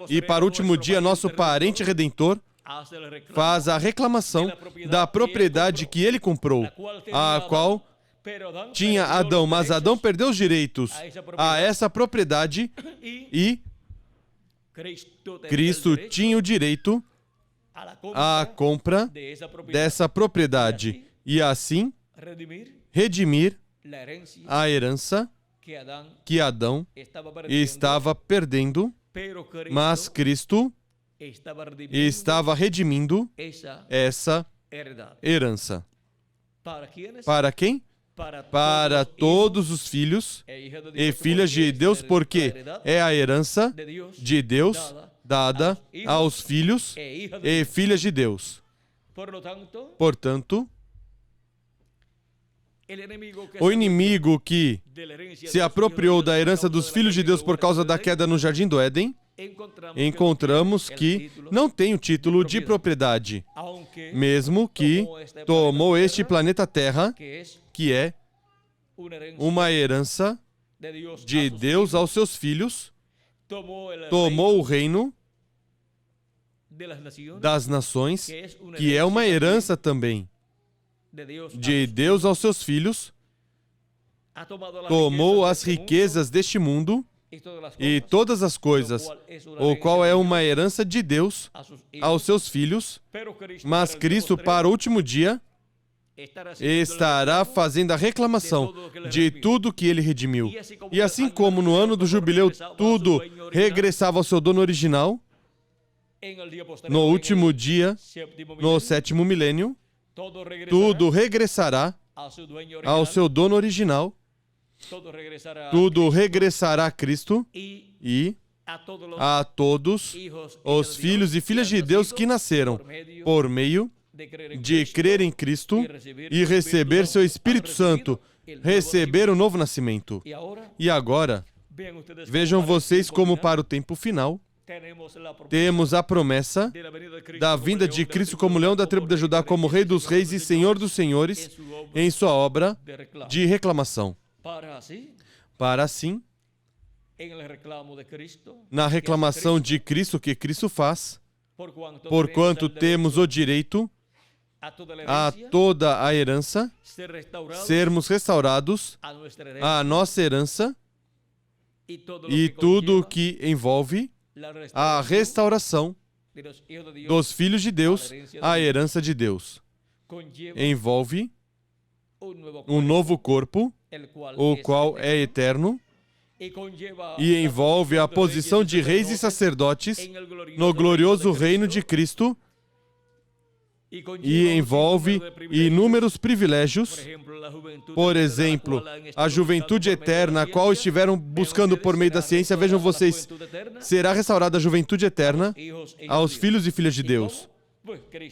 Speaker 1: E para o último dia, nosso parente redentor faz a reclamação da propriedade que ele comprou, a qual tinha Adão, mas Adão perdeu os direitos a essa propriedade e Cristo tinha o direito à compra dessa propriedade e assim redimir a herança que Adão estava perdendo, mas Cristo estava redimindo essa herança. Para quem? Para todos os filhos e filhas de Deus, porque é a herança de Deus dada aos filhos e filhas de Deus. Portanto, o inimigo que se apropriou da herança dos filhos de Deus por causa da queda no Jardim do Éden, encontramos que não tem o título de propriedade, mesmo que tomou este planeta Terra, que é uma herança de Deus aos seus filhos, tomou o reino das nações, que é uma herança também de Deus aos seus filhos, tomou as riquezas deste mundo e todas as coisas, o qual é uma herança de Deus aos seus filhos, mas Cristo, para o último dia, estará fazendo a reclamação de tudo que ele redimiu. E assim como no ano do jubileu tudo regressava ao seu dono original, no último dia, no sétimo milênio, tudo regressará ao seu dono original, tudo regressará a Cristo e a todos os filhos e filhas de Deus que nasceram por meio de crer em Cristo e receber seu Espírito Santo, receber o novo nascimento. E agora, vejam vocês como para o tempo final, temos a promessa da vinda de Cristo como leão da tribo de Judá, como Rei dos reis e Senhor dos senhores, em sua obra de reclamação. Para assim, na reclamação de Cristo que Cristo faz, porquanto temos o direito a toda a herança, sermos restaurados à nossa herança e tudo o que envolve a restauração dos filhos de Deus, a herança de Deus. Envolve um novo corpo, o qual é eterno, e envolve a posição de reis e sacerdotes no glorioso reino de Cristo, e envolve inúmeros privilégios, por exemplo, a juventude eterna, a qual estiveram buscando por meio da ciência. Vejam vocês, será restaurada a juventude eterna aos filhos e filhas de Deus.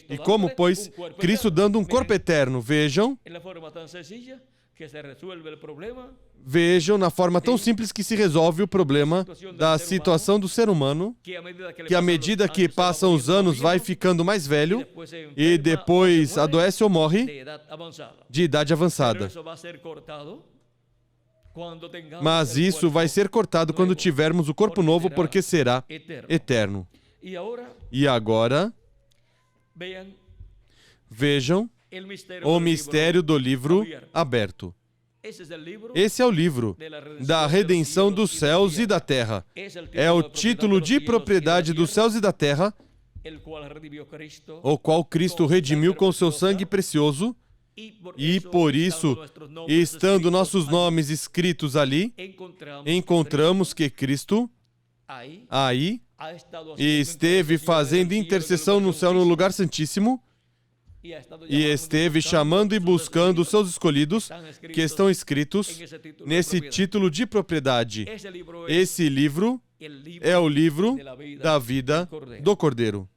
Speaker 1: E como, pois, Cristo dando um corpo eterno, vejam na forma tão simples que se resolve o problema da situação do ser humano, que à medida que passam os anos vai ficando mais velho e depois adoece ou morre de idade avançada. Mas isso vai ser cortado quando tivermos o corpo novo, porque será eterno. E agora, vejam o mistério do livro aberto. Esse é o livro da redenção dos céus e da terra. É o título de propriedade dos céus e da terra, o qual Cristo redimiu com seu sangue precioso, e por isso, estando nossos nomes escritos ali, encontramos que Cristo aí esteve fazendo intercessão no céu, no lugar santíssimo, e esteve chamando e buscando os seus escolhidos, que estão escritos nesse título de propriedade. Esse livro é o livro da vida do Cordeiro.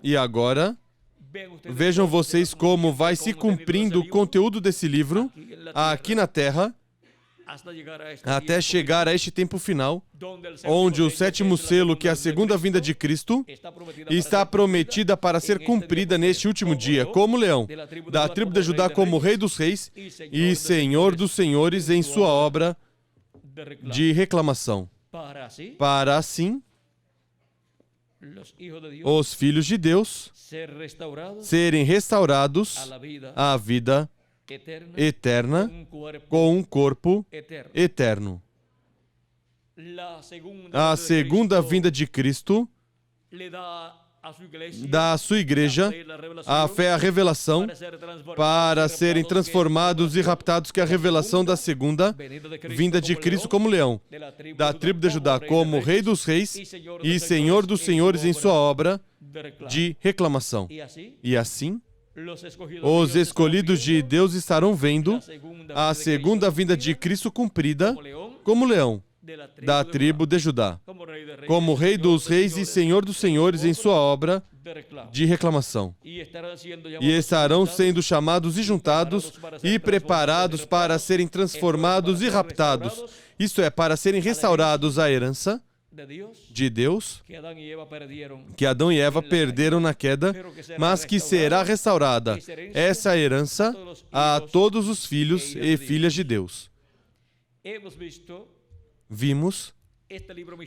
Speaker 1: E agora, vejam vocês como vai se cumprindo o conteúdo desse livro aqui na Terra, até chegar a este tempo final, onde o sétimo selo, que é a segunda vinda de Cristo, está prometida para ser cumprida neste último dia, como leão, da tribo de Judá, como rei dos reis e senhor dos senhores em sua obra de reclamação, para assim os filhos de Deus serem restaurados à vida eterna com um corpo eterno. A segunda vinda de Cristo dá à sua igreja a fé, a revelação, para serem transformados e raptados, que é a revelação da segunda vinda de Cristo como leão, da tribo de Judá, como rei dos reis e senhor dos senhores em sua obra de reclamação. E assim, os escolhidos de Deus estarão vendo a segunda vinda de Cristo cumprida como leão da tribo de Judá, como rei dos reis e senhor dos senhores em sua obra de reclamação. E estarão sendo chamados e juntados e preparados para serem transformados e raptados, isto é, para serem restaurados à herança de Deus, que Adão e Eva perderam na queda, mas que será restaurada essa herança a todos os filhos e filhas de Deus. Vimos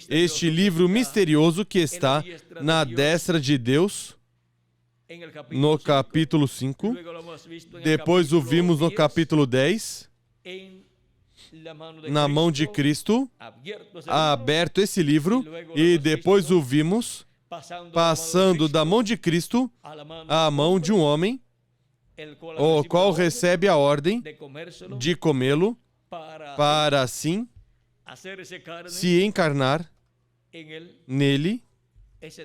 Speaker 1: este livro misterioso que está na destra de Deus, no capítulo 5, depois o vimos no capítulo 10, na mão de Cristo, aberto esse livro, e depois o vimos passando da mão de Cristo à mão de um homem, o qual recebe a ordem de comê-lo, para assim se encarnar nele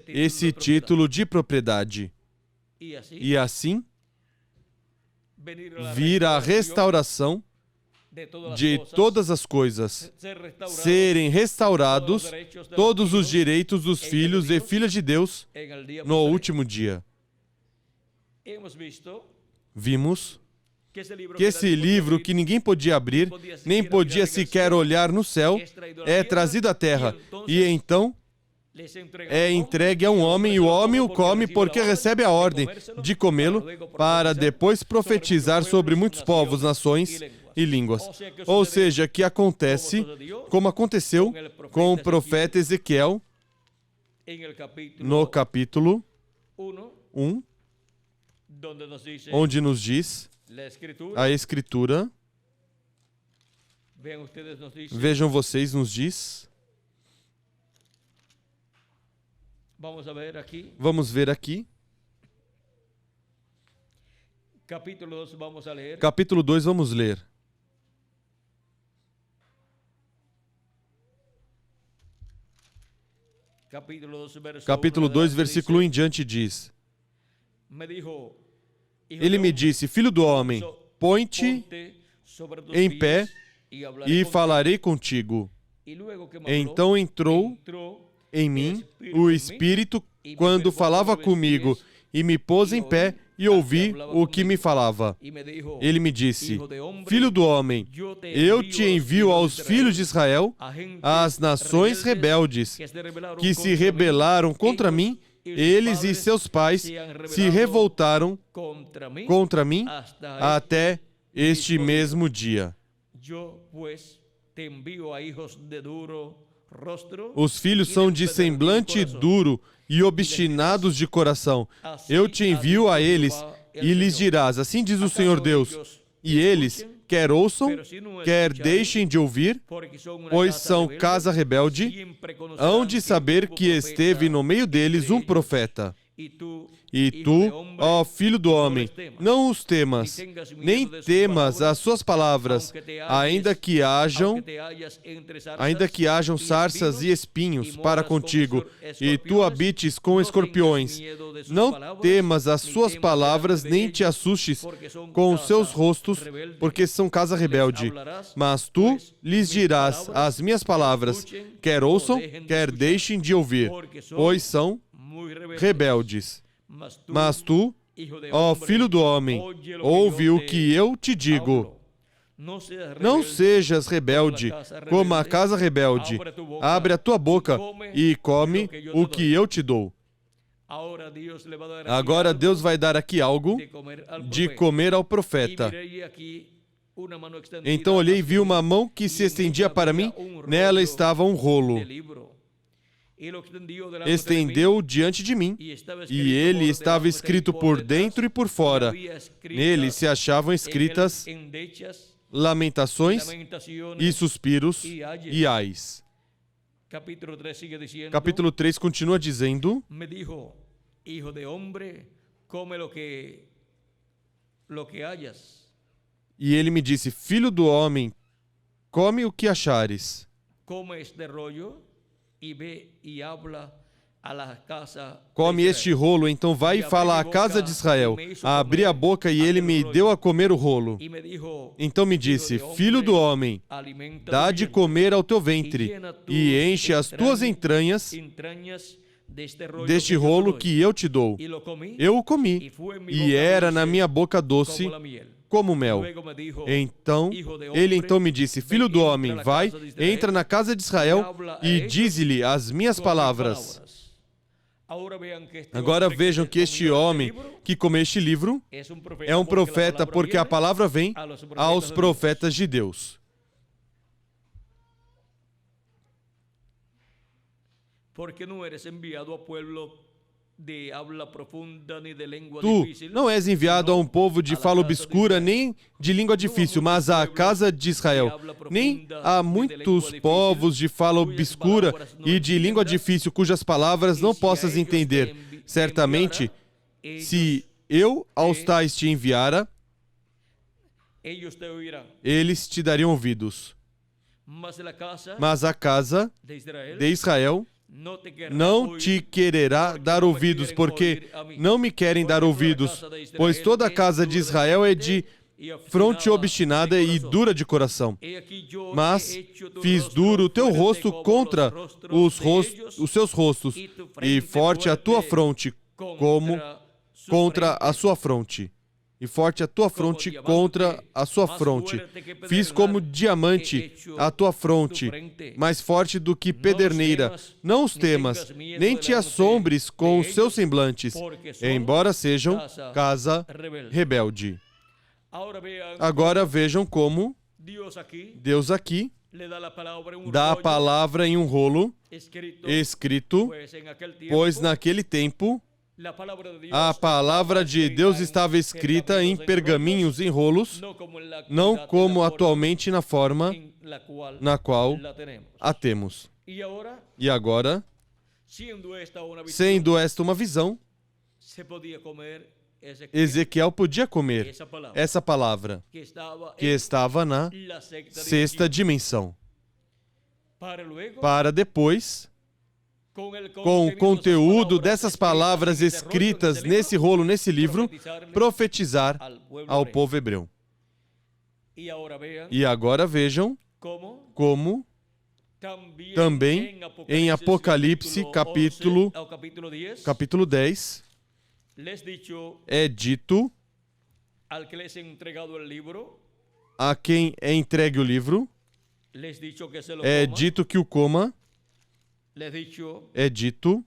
Speaker 1: esse título de propriedade. E assim vir a restauração de todas as coisas, serem restaurados todos os direitos dos filhos e filhas de Deus no último dia. Vimos que esse livro, que ninguém podia abrir, nem podia sequer olhar no céu, é trazido à terra, e então é entregue a um homem, e o homem o come porque recebe a ordem de comê-lo, para depois profetizar sobre muitos povos, nações e línguas. Ou seja, que acontece como aconteceu com o profeta Ezequiel no capítulo 1 onde nos diz a Escritura, vejam vocês, nos diz, vamos ver aqui, capítulo 2, vamos ler. Capítulo 2, versículo 1 em diante diz: Ele me disse, filho do homem, põe-te em pé e falarei contigo. Então entrou em mim o Espírito quando falava comigo e me pôs em pé e ouvi o que me falava. Ele me disse, filho do homem, eu te envio aos filhos de Israel, às nações rebeldes, que se rebelaram contra mim, eles e seus pais se revoltaram contra mim até este mesmo dia. Os filhos são de semblante duro e obstinados de coração. Eu te envio a eles e lhes dirás, assim diz o Senhor Deus, e eles, quer ouçam, quer deixem de ouvir, pois são casa rebelde, hão de saber que esteve no meio deles um profeta. E tu, ó filho do homem, não os temas, nem temas as suas palavras, ainda que hajam sarças e espinhos para contigo, e tu habites com escorpiões. Não temas as suas palavras, nem te assustes com os seus rostos, porque são casa rebelde. Mas tu lhes dirás as minhas palavras, quer ouçam, quer deixem de ouvir, pois são rebeldes. Mas tu, ó filho do homem, ouve o que eu te digo. Não sejas rebelde como a casa rebelde. Abre a tua boca e come o que eu te dou. Agora Deus vai dar aqui algo de comer ao profeta. Então olhei e vi uma mão que se estendia para mim, nela estava um rolo. Estendeu diante de mim, e ele estava escrito por dentro e por fora. Nele se achavam escritas lamentações e suspiros e ais. Capítulo 3 continua dizendo: E ele me disse, filho do homem, come o que achares. Come este rolo, então vai e fala à casa de Israel. Abri a boca e ele me deu a comer o rolo. Então me disse, filho do homem, dá de comer ao teu ventre e enche as tuas entranhas deste rolo que eu te dou. Eu o comi e era na minha boca doce como mel. Então, ele me disse, filho do homem, vai, entra na casa de Israel e dize-lhe as minhas palavras. Agora vejam que este homem que comeu este livro é um profeta, porque a palavra vem aos profetas de Deus.
Speaker 2: Porque não eres enviado ao povo de habla profunda nem de língua
Speaker 1: Tu
Speaker 2: difícil.
Speaker 1: não és enviado a um povo de fala obscura nem de língua difícil, mas à casa de Israel. Nem a muitos povos de fala obscura e de língua difícil, cujas palavras não possas entender. Certamente, se eu aos tais te enviara, eles te dariam ouvidos. Mas a casa de Israel não te quererá dar ouvidos, porque não me querem dar ouvidos, pois toda a casa de Israel é de fronte obstinada e dura de coração. Mas fiz duro o teu rosto contra os seus rostos, e forte a tua fronte como contra a sua fronte. E forte a tua fronte contra a sua fronte. Fiz como diamante a tua fronte, mais forte do que pederneira. Não os temas, nem te assombres com os seus semblantes, embora sejam casa rebelde. Agora vejam como Deus aqui dá a palavra em um rolo escrito, pois naquele tempo A palavra de Deus estava escrita em pergaminhos, em rolos, não como atualmente na forma na qual a temos. E agora, sendo esta uma visão, Ezequiel podia comer essa palavra que estava na sexta dimensão, para depois, com o conteúdo dessas palavras escritas nesse rolo, nesse livro, profetizar ao povo hebreu. E agora vejam como também em Apocalipse, capítulo 10, é dito a quem é entregue o livro, é dito que o coma, é dito,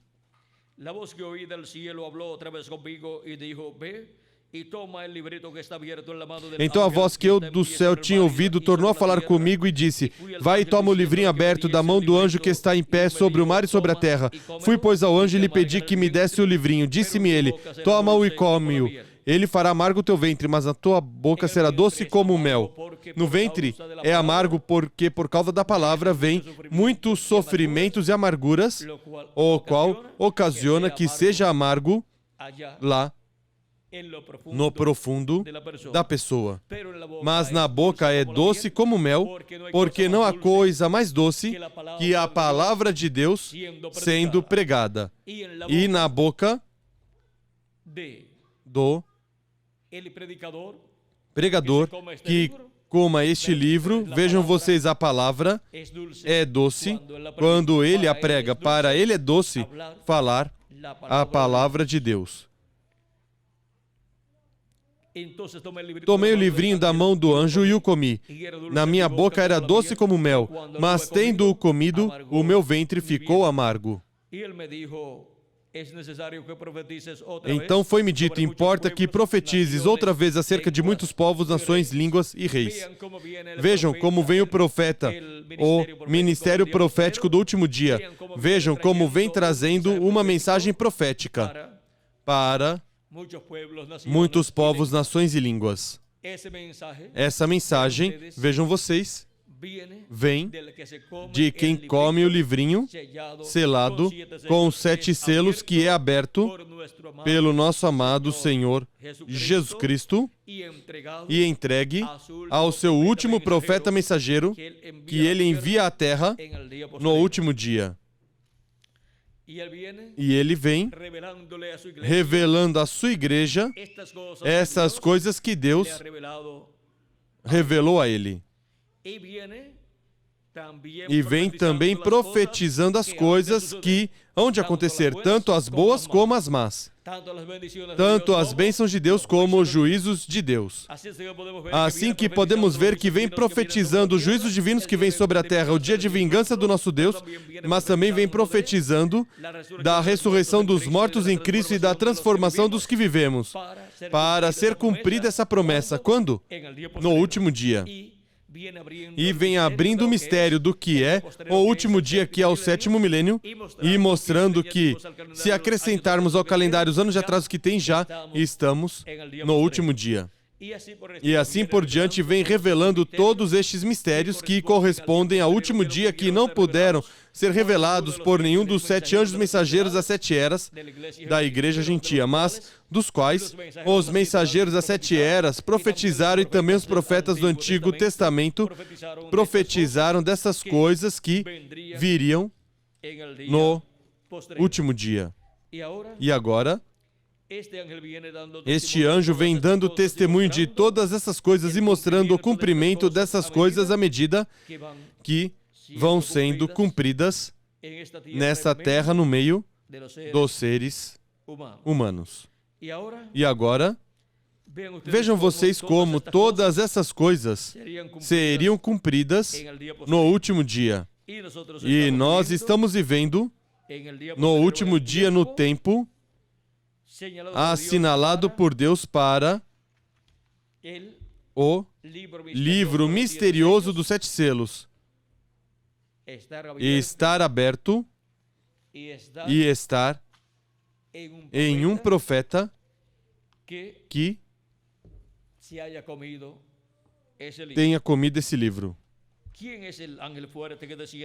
Speaker 1: então a voz que eu do céu tinha ouvido tornou a falar comigo e disse: vai e toma o livrinho aberto da mão do anjo que está em pé sobre o mar e sobre a terra. Fui, pois, ao anjo e lhe pedi que me desse o livrinho. Disse-me ele: toma-o e come-o. Ele fará amargo o teu ventre, mas a tua boca será doce como o mel. No ventre é amargo porque por causa da palavra vem muitos sofrimentos e amarguras, o qual ocasiona que seja amargo lá no profundo da pessoa. Mas na boca é doce como mel, porque não há coisa mais doce que a palavra de Deus sendo pregada. E na boca do pregador que coma este livro, vejam vocês, a palavra é doce. Quando ele a prega, para ele é doce falar a palavra de Deus. Tomei o livrinho da mão do anjo e o comi. Na minha boca era doce como mel, mas tendo-o comido, o meu ventre ficou amargo. Então foi-me dito: importa que profetizes outra vez acerca de muitos povos, nações, línguas e reis. Vejam como vem o profeta, o ministério profético do último dia. Vejam como vem trazendo uma mensagem profética para muitos povos, nações e línguas. Essa mensagem, vejam vocês, vem de quem come o livrinho selado com os 7 selos, que é aberto pelo nosso amado Senhor Jesus Cristo e entregue ao seu último profeta mensageiro, que ele envia à terra no último dia. E ele vem revelando à sua igreja essas coisas que Deus revelou a ele. E vem também profetizando as coisas que hão de acontecer, tanto as boas como as más. Tanto as bênçãos de Deus como os juízos de Deus. Assim que podemos ver que vem profetizando os juízos divinos que vêm sobre a terra, o dia de vingança do nosso Deus, mas também vem profetizando da ressurreição dos mortos em Cristo e da transformação dos que vivemos, para ser cumprida essa promessa. Quando? No último dia. E vem abrindo o mistério do que é o último dia, que é o 7º milênio, e mostrando que, se acrescentarmos ao calendário os anos de atraso que tem, já estamos no último dia. E assim por diante, vem revelando todos estes mistérios que correspondem ao último dia, que não puderam ser revelados por nenhum dos 7 anjos mensageiros das 7 eras da igreja gentia, mas dos quais os mensageiros das 7 eras profetizaram, e também os profetas do Antigo Testamento profetizaram dessas coisas que viriam no último dia. E agora, este anjo vem dando testemunho de todas essas coisas e mostrando o cumprimento dessas coisas à medida que vão sendo cumpridas nesta terra, no meio dos seres humanos. E agora, vejam vocês como todas essas coisas seriam cumpridas no último dia. E nós estamos vivendo no último dia, no tempo assinalado por Deus para o livro misterioso dos 7 selos. E estar aberto e estar em um profeta que tenha comido esse livro.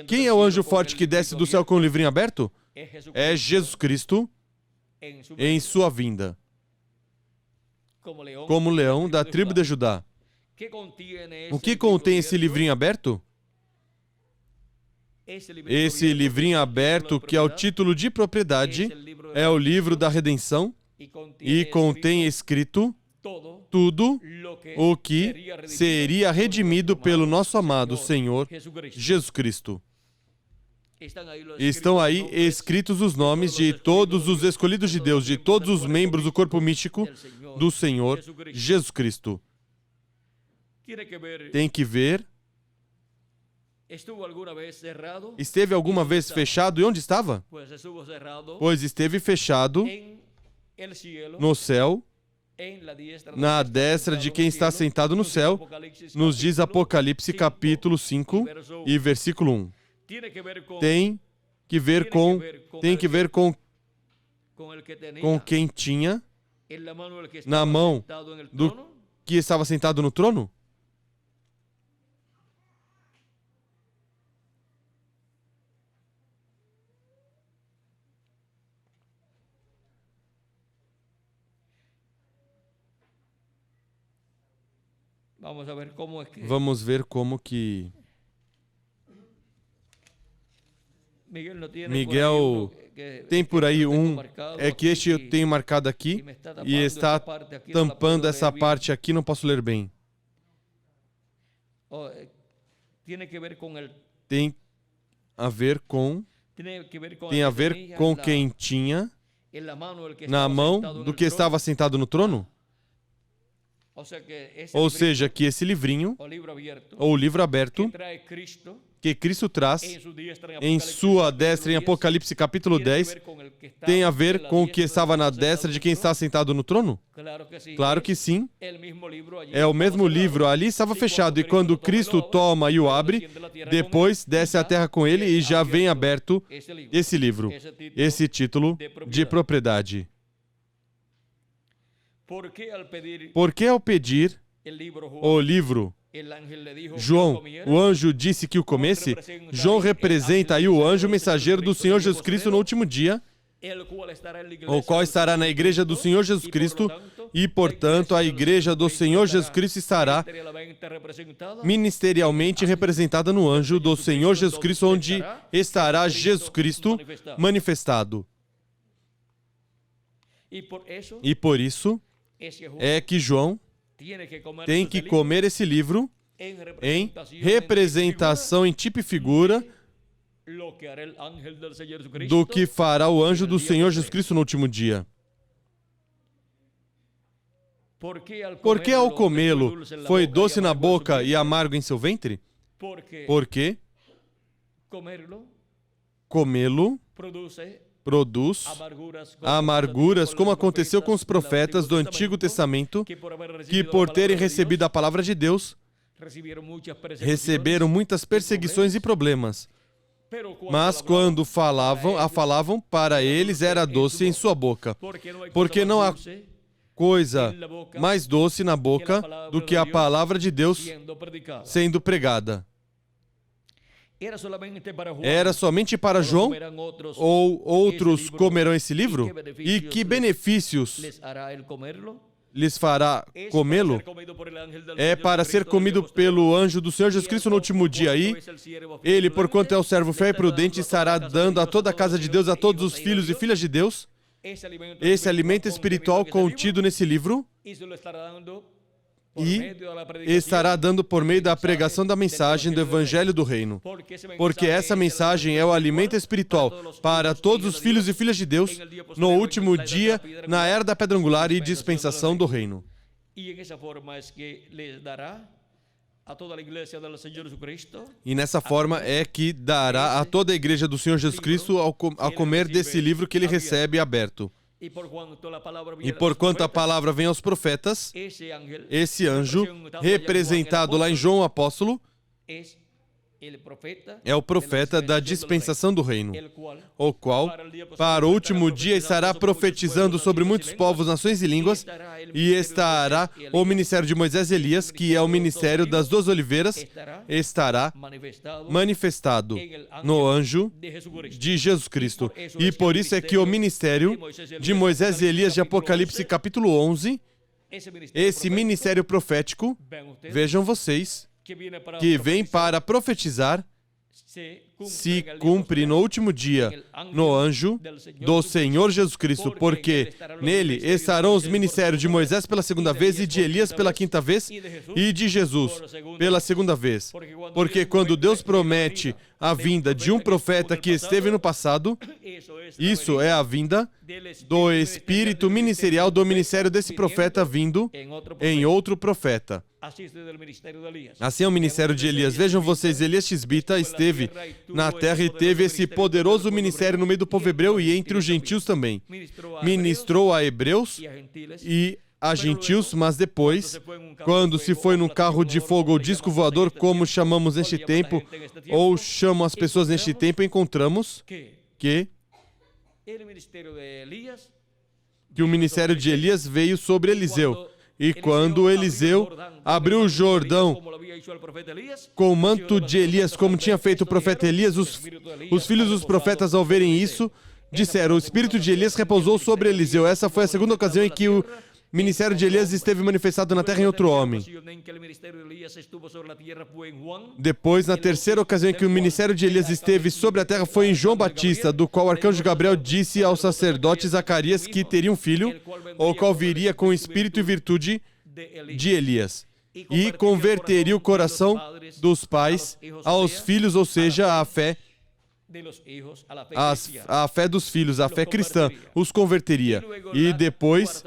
Speaker 1: Quem é o anjo forte que desce do céu com o livrinho aberto? É Jesus Cristo em sua vinda, como leão da tribo de Judá. O que contém esse livrinho aberto? Esse livrinho aberto, que é o título de propriedade, é o livro da redenção e contém escrito tudo o que seria redimido pelo nosso amado Senhor Jesus Cristo. Estão aí escritos os nomes de todos os escolhidos de Deus, de todos os membros do corpo místico do Senhor Jesus Cristo. Tem que ver. Esteve alguma vez fechado? E onde estava? Pois esteve fechado no céu, na destra de quem está sentado no céu, nos diz Apocalipse capítulo 5 e versículo 1. Tem que ver com quem tinha na mão do que estava sentado no trono? Vamos ver como que Miguel tem por aí um, é que este eu tenho marcado aqui e está tampando essa parte aqui, não posso ler bem. Tem a ver com quem tinha na mão do que estava sentado no trono? Ou seja, que esse livrinho, ou o livro aberto, que Cristo traz em sua destra em Apocalipse capítulo 10, tem a ver com o que estava na destra de quem está sentado no trono? Claro que sim. É o mesmo livro. Ali estava fechado e quando Cristo toma e o abre, depois desce à terra com ele e já vem aberto esse livro, esse título de propriedade. Porque ao pedir o livro, João, o anjo disse que o comesse. João representa aí o anjo mensageiro do Senhor Jesus Cristo no último dia, o qual estará na igreja do Senhor Jesus Cristo, e, portanto, a igreja do Senhor Jesus Cristo estará ministerialmente representada no anjo do Senhor Jesus Cristo, onde estará Jesus Cristo manifestado. E por isso é que João tem que comer esse livro em representação, em tipo e figura do que fará o anjo do Senhor Jesus Cristo no último dia. Porque ao comê-lo foi doce na boca e amargo em seu ventre? Porque comê-lo produz amarguras, como aconteceu com os profetas do Antigo Testamento, que por terem recebido a palavra de Deus, receberam muitas perseguições e problemas. Mas quando a falavam, para eles era doce em sua boca. Porque não há coisa mais doce na boca do que a palavra de Deus sendo pregada. Era somente para João? Ou outros comerão esse livro? E que benefícios lhes fará comê-lo? É para ser comido pelo anjo do Senhor Jesus Cristo no último dia. Aí, ele, porquanto é o servo fiel e prudente, estará dando a toda a casa de Deus, a todos os filhos e filhas de Deus, esse alimento espiritual contido nesse livro, e estará dando por meio da pregação da mensagem do Evangelho do Reino. Porque essa mensagem é o alimento espiritual para todos os filhos e filhas de Deus no último dia, na era da pedra angular e dispensação do Reino. E nessa forma é que dará a toda a igreja do Senhor Jesus Cristo ao comer desse livro que ele recebe aberto. E porquanto a palavra vem aos profetas, esse anjo, representado lá em João o Apóstolo, é o profeta da dispensação do reino, o qual, para o último dia, estará profetizando sobre muitos povos, nações e línguas, e estará o ministério de Moisés e Elias, que é o ministério das duas oliveiras, estará manifestado no anjo de Jesus Cristo. E por isso é que o ministério de Moisés e Elias de Apocalipse capítulo 11, esse ministério profético, vejam vocês, que vem para profetizar, se cumpre no último dia, no anjo do Senhor Jesus Cristo, porque nele estarão os ministérios de Moisés pela segunda vez, e de Elias pela quinta vez, e de Jesus pela segunda vez. Porque quando Deus promete a vinda de um profeta que esteve no passado, isso é a vinda do espírito ministerial do ministério desse profeta vindo em outro profeta. Assim é o ministério de Elias. Vejam vocês, Elias Tisbita esteve na terra e teve esse poderoso ministério no meio do povo hebreu e entre os gentios também. Ministrou a hebreus e a gentios, mas depois, quando se foi num carro de fogo ou disco voador, como chamamos neste tempo, ou chamam as pessoas neste tempo, encontramos que o ministério de Elias veio sobre Eliseu. E quando Eliseu abriu o Jordão com o manto de Elias, como tinha feito o profeta Elias, os filhos dos profetas, ao verem isso, disseram: o espírito de Elias repousou sobre Eliseu. Essa foi a segunda ocasião em que o ministério de Elias esteve manifestado na terra em outro homem. Depois, na terceira ocasião em que o ministério de Elias esteve sobre a terra foi em João Batista, do qual o arcanjo Gabriel disse ao sacerdote Zacarias que teria um filho, o qual viria com espírito e virtude de Elias, e converteria o coração dos pais aos filhos, ou seja, a fé dos filhos, a fé cristã, os converteria. E depois,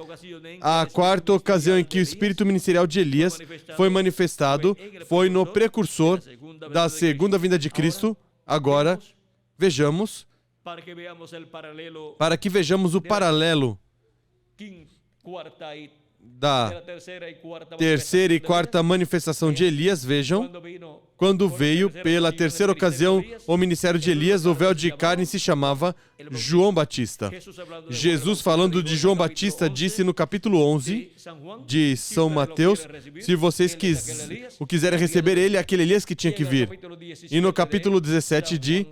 Speaker 1: a quarta ocasião em que o espírito ministerial de Elias foi manifestado foi no precursor da segunda vinda de Cristo. Agora, vejamos, para que vejamos o paralelo da terceira e quarta manifestação de Elias. Vejam, quando veio pela terceira ocasião o ministério de Elias, o véu de carne se chamava João Batista. Jesus, falando de João Batista, disse no capítulo 11 de São Mateus: se vocês o quiserem receber, ele é aquele Elias que tinha que vir. E no capítulo 17 de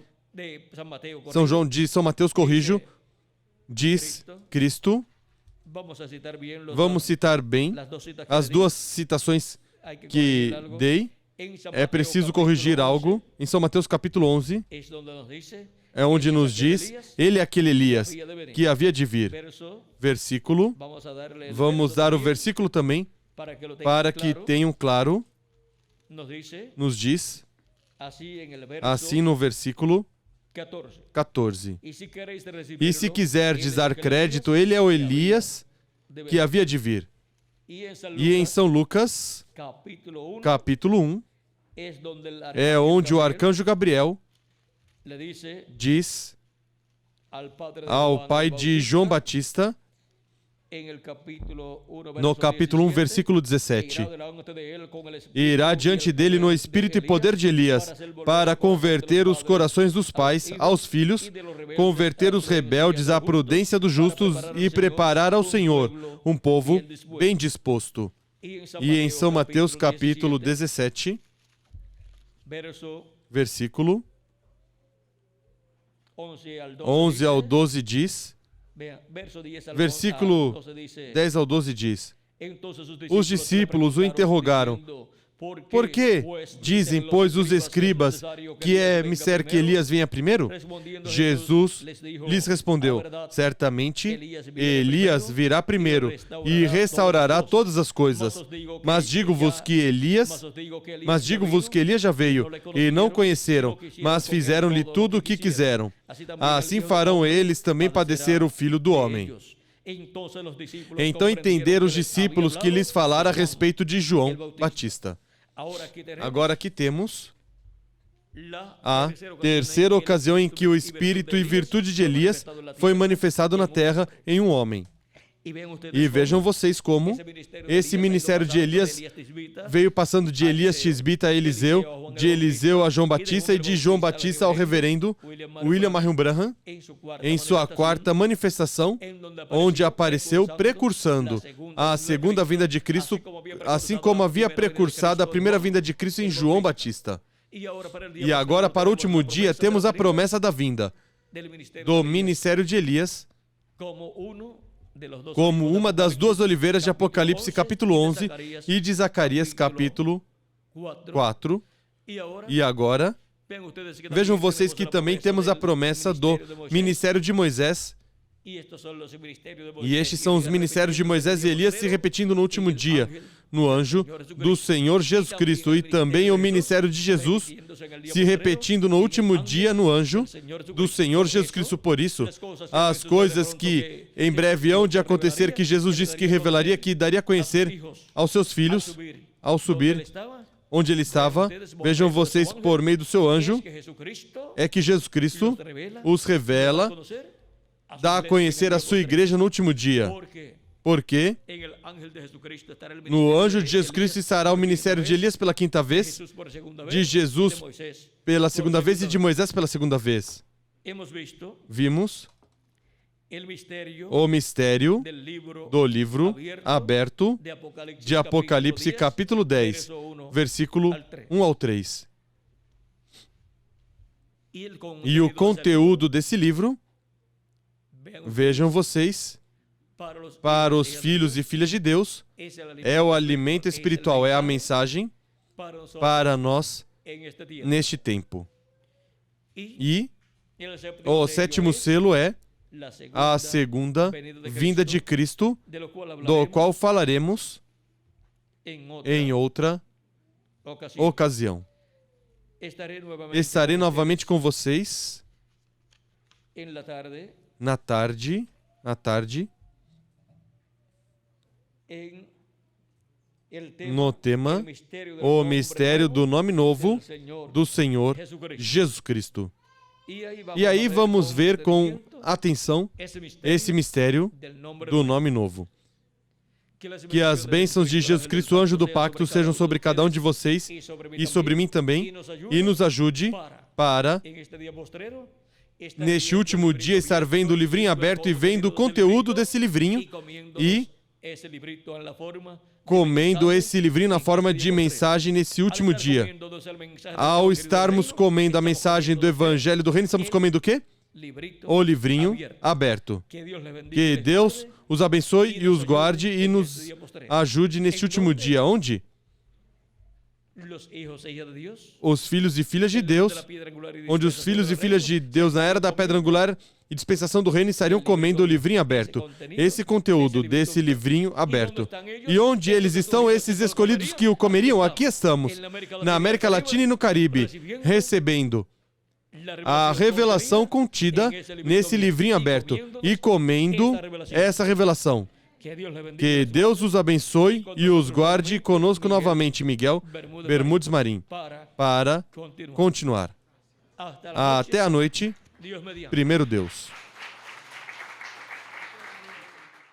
Speaker 1: São Mateus, corrijo, diz Cristo. Vamos citar bem as duas citações que dei. É preciso corrigir algo. Em São Mateus capítulo 11, é onde nos diz: ele é aquele Elias que havia de vir. Versículo. Vamos dar o versículo também, para que tenham claro. Nos diz, assim no versículo 14. E se quiserdes dar crédito, ele é o Elias que havia de vir. E em São Lucas, capítulo 1, é onde o arcanjo Gabriel diz ao pai de João Batista, no capítulo 1, versículo 17: irá diante dele no espírito e poder de Elias, para converter os corações dos pais aos filhos, converter os rebeldes à prudência dos justos e preparar ao Senhor um povo bem disposto. E em São Mateus capítulo 17, versículo 11 ao 12 diz, versículo 10 ao 12 diz: os discípulos o interrogaram: por que dizem, pois, os escribas que é mister que Elias venha primeiro? Jesus lhes respondeu: certamente Elias virá primeiro e restaurará todas as coisas. Mas digo-vos que Elias já veio e não conheceram, mas fizeram-lhe tudo o que quiseram. Assim farão eles também padecer o Filho do Homem. Então entenderam os discípulos que lhes falara a respeito de João Batista. Agora aqui temos a terceira ocasião em que o espírito e virtude de Elias foi manifestado na terra em um homem. E vejam vocês como esse ministério de Elias veio passando de Elias Tisbita a Eliseu, de Eliseu a João Batista e de João Batista ao reverendo William Marion Branham, em sua quarta manifestação, onde apareceu precursando a segunda vinda de Cristo, assim como havia precursado a primeira vinda de Cristo em João Batista. E agora, para o último dia, temos a promessa da vinda do ministério de Elias, como uma das duas oliveiras de Apocalipse capítulo 11 e de Zacarias capítulo 4. E agora, vejam vocês que também temos a promessa do ministério de Moisés. E estes são os ministérios de Moisés e Elias se repetindo no último dia, no anjo do Senhor Jesus Cristo, e também o ministério de Jesus se repetindo no último dia no anjo do Senhor Jesus Cristo. Por isso, as coisas que em breve hão de acontecer, que Jesus disse que revelaria, que daria a conhecer aos seus filhos, ao subir onde ele estava, vejam vocês por meio do seu anjo, é que Jesus Cristo os revela, dá a conhecer a sua igreja no último dia. Porque no anjo de Jesus Cristo estará o ministério de Elias pela quinta vez, de Jesus pela segunda vez e de Moisés pela segunda vez. Vimos o mistério do livro aberto de Apocalipse capítulo 10, versículo 1 ao 3. E o conteúdo desse livro, vejam vocês, para os filhos e filhas de Deus, é o alimento espiritual, é a mensagem para nós neste tempo. E o sétimo selo é a segunda vinda de Cristo, do qual falaremos em outra ocasião. Estarei novamente com vocês na tarde, no tema o mistério do nome novo do Senhor Jesus Cristo. E aí vamos ver com atenção esse mistério do nome novo. Que as bênçãos de Jesus Cristo, anjo do pacto, sejam sobre cada um de vocês e sobre mim também, e nos ajude para, neste último dia, estar vendo o livrinho aberto e vendo o conteúdo desse livrinho e comendo esse livrinho na forma de mensagem nesse último dia. Ao estarmos comendo a mensagem do Evangelho do Reino, estamos comendo o quê? O livrinho aberto. Que Deus os abençoe e os guarde e nos ajude neste último dia. Onde? Os filhos e filhas de Deus, onde os filhos e filhas de Deus na era da pedra angular e dispensação do reino estariam comendo o livrinho aberto. Esse conteúdo desse livrinho aberto. E onde eles estão, esses escolhidos que o comeriam? Aqui estamos, na América Latina e no Caribe, recebendo a revelação contida nesse livrinho aberto e comendo essa revelação. Que Deus os abençoe e os guarde conosco novamente, Miguel Bermudes Marim, para continuar. Até a noite, primeiro Deus.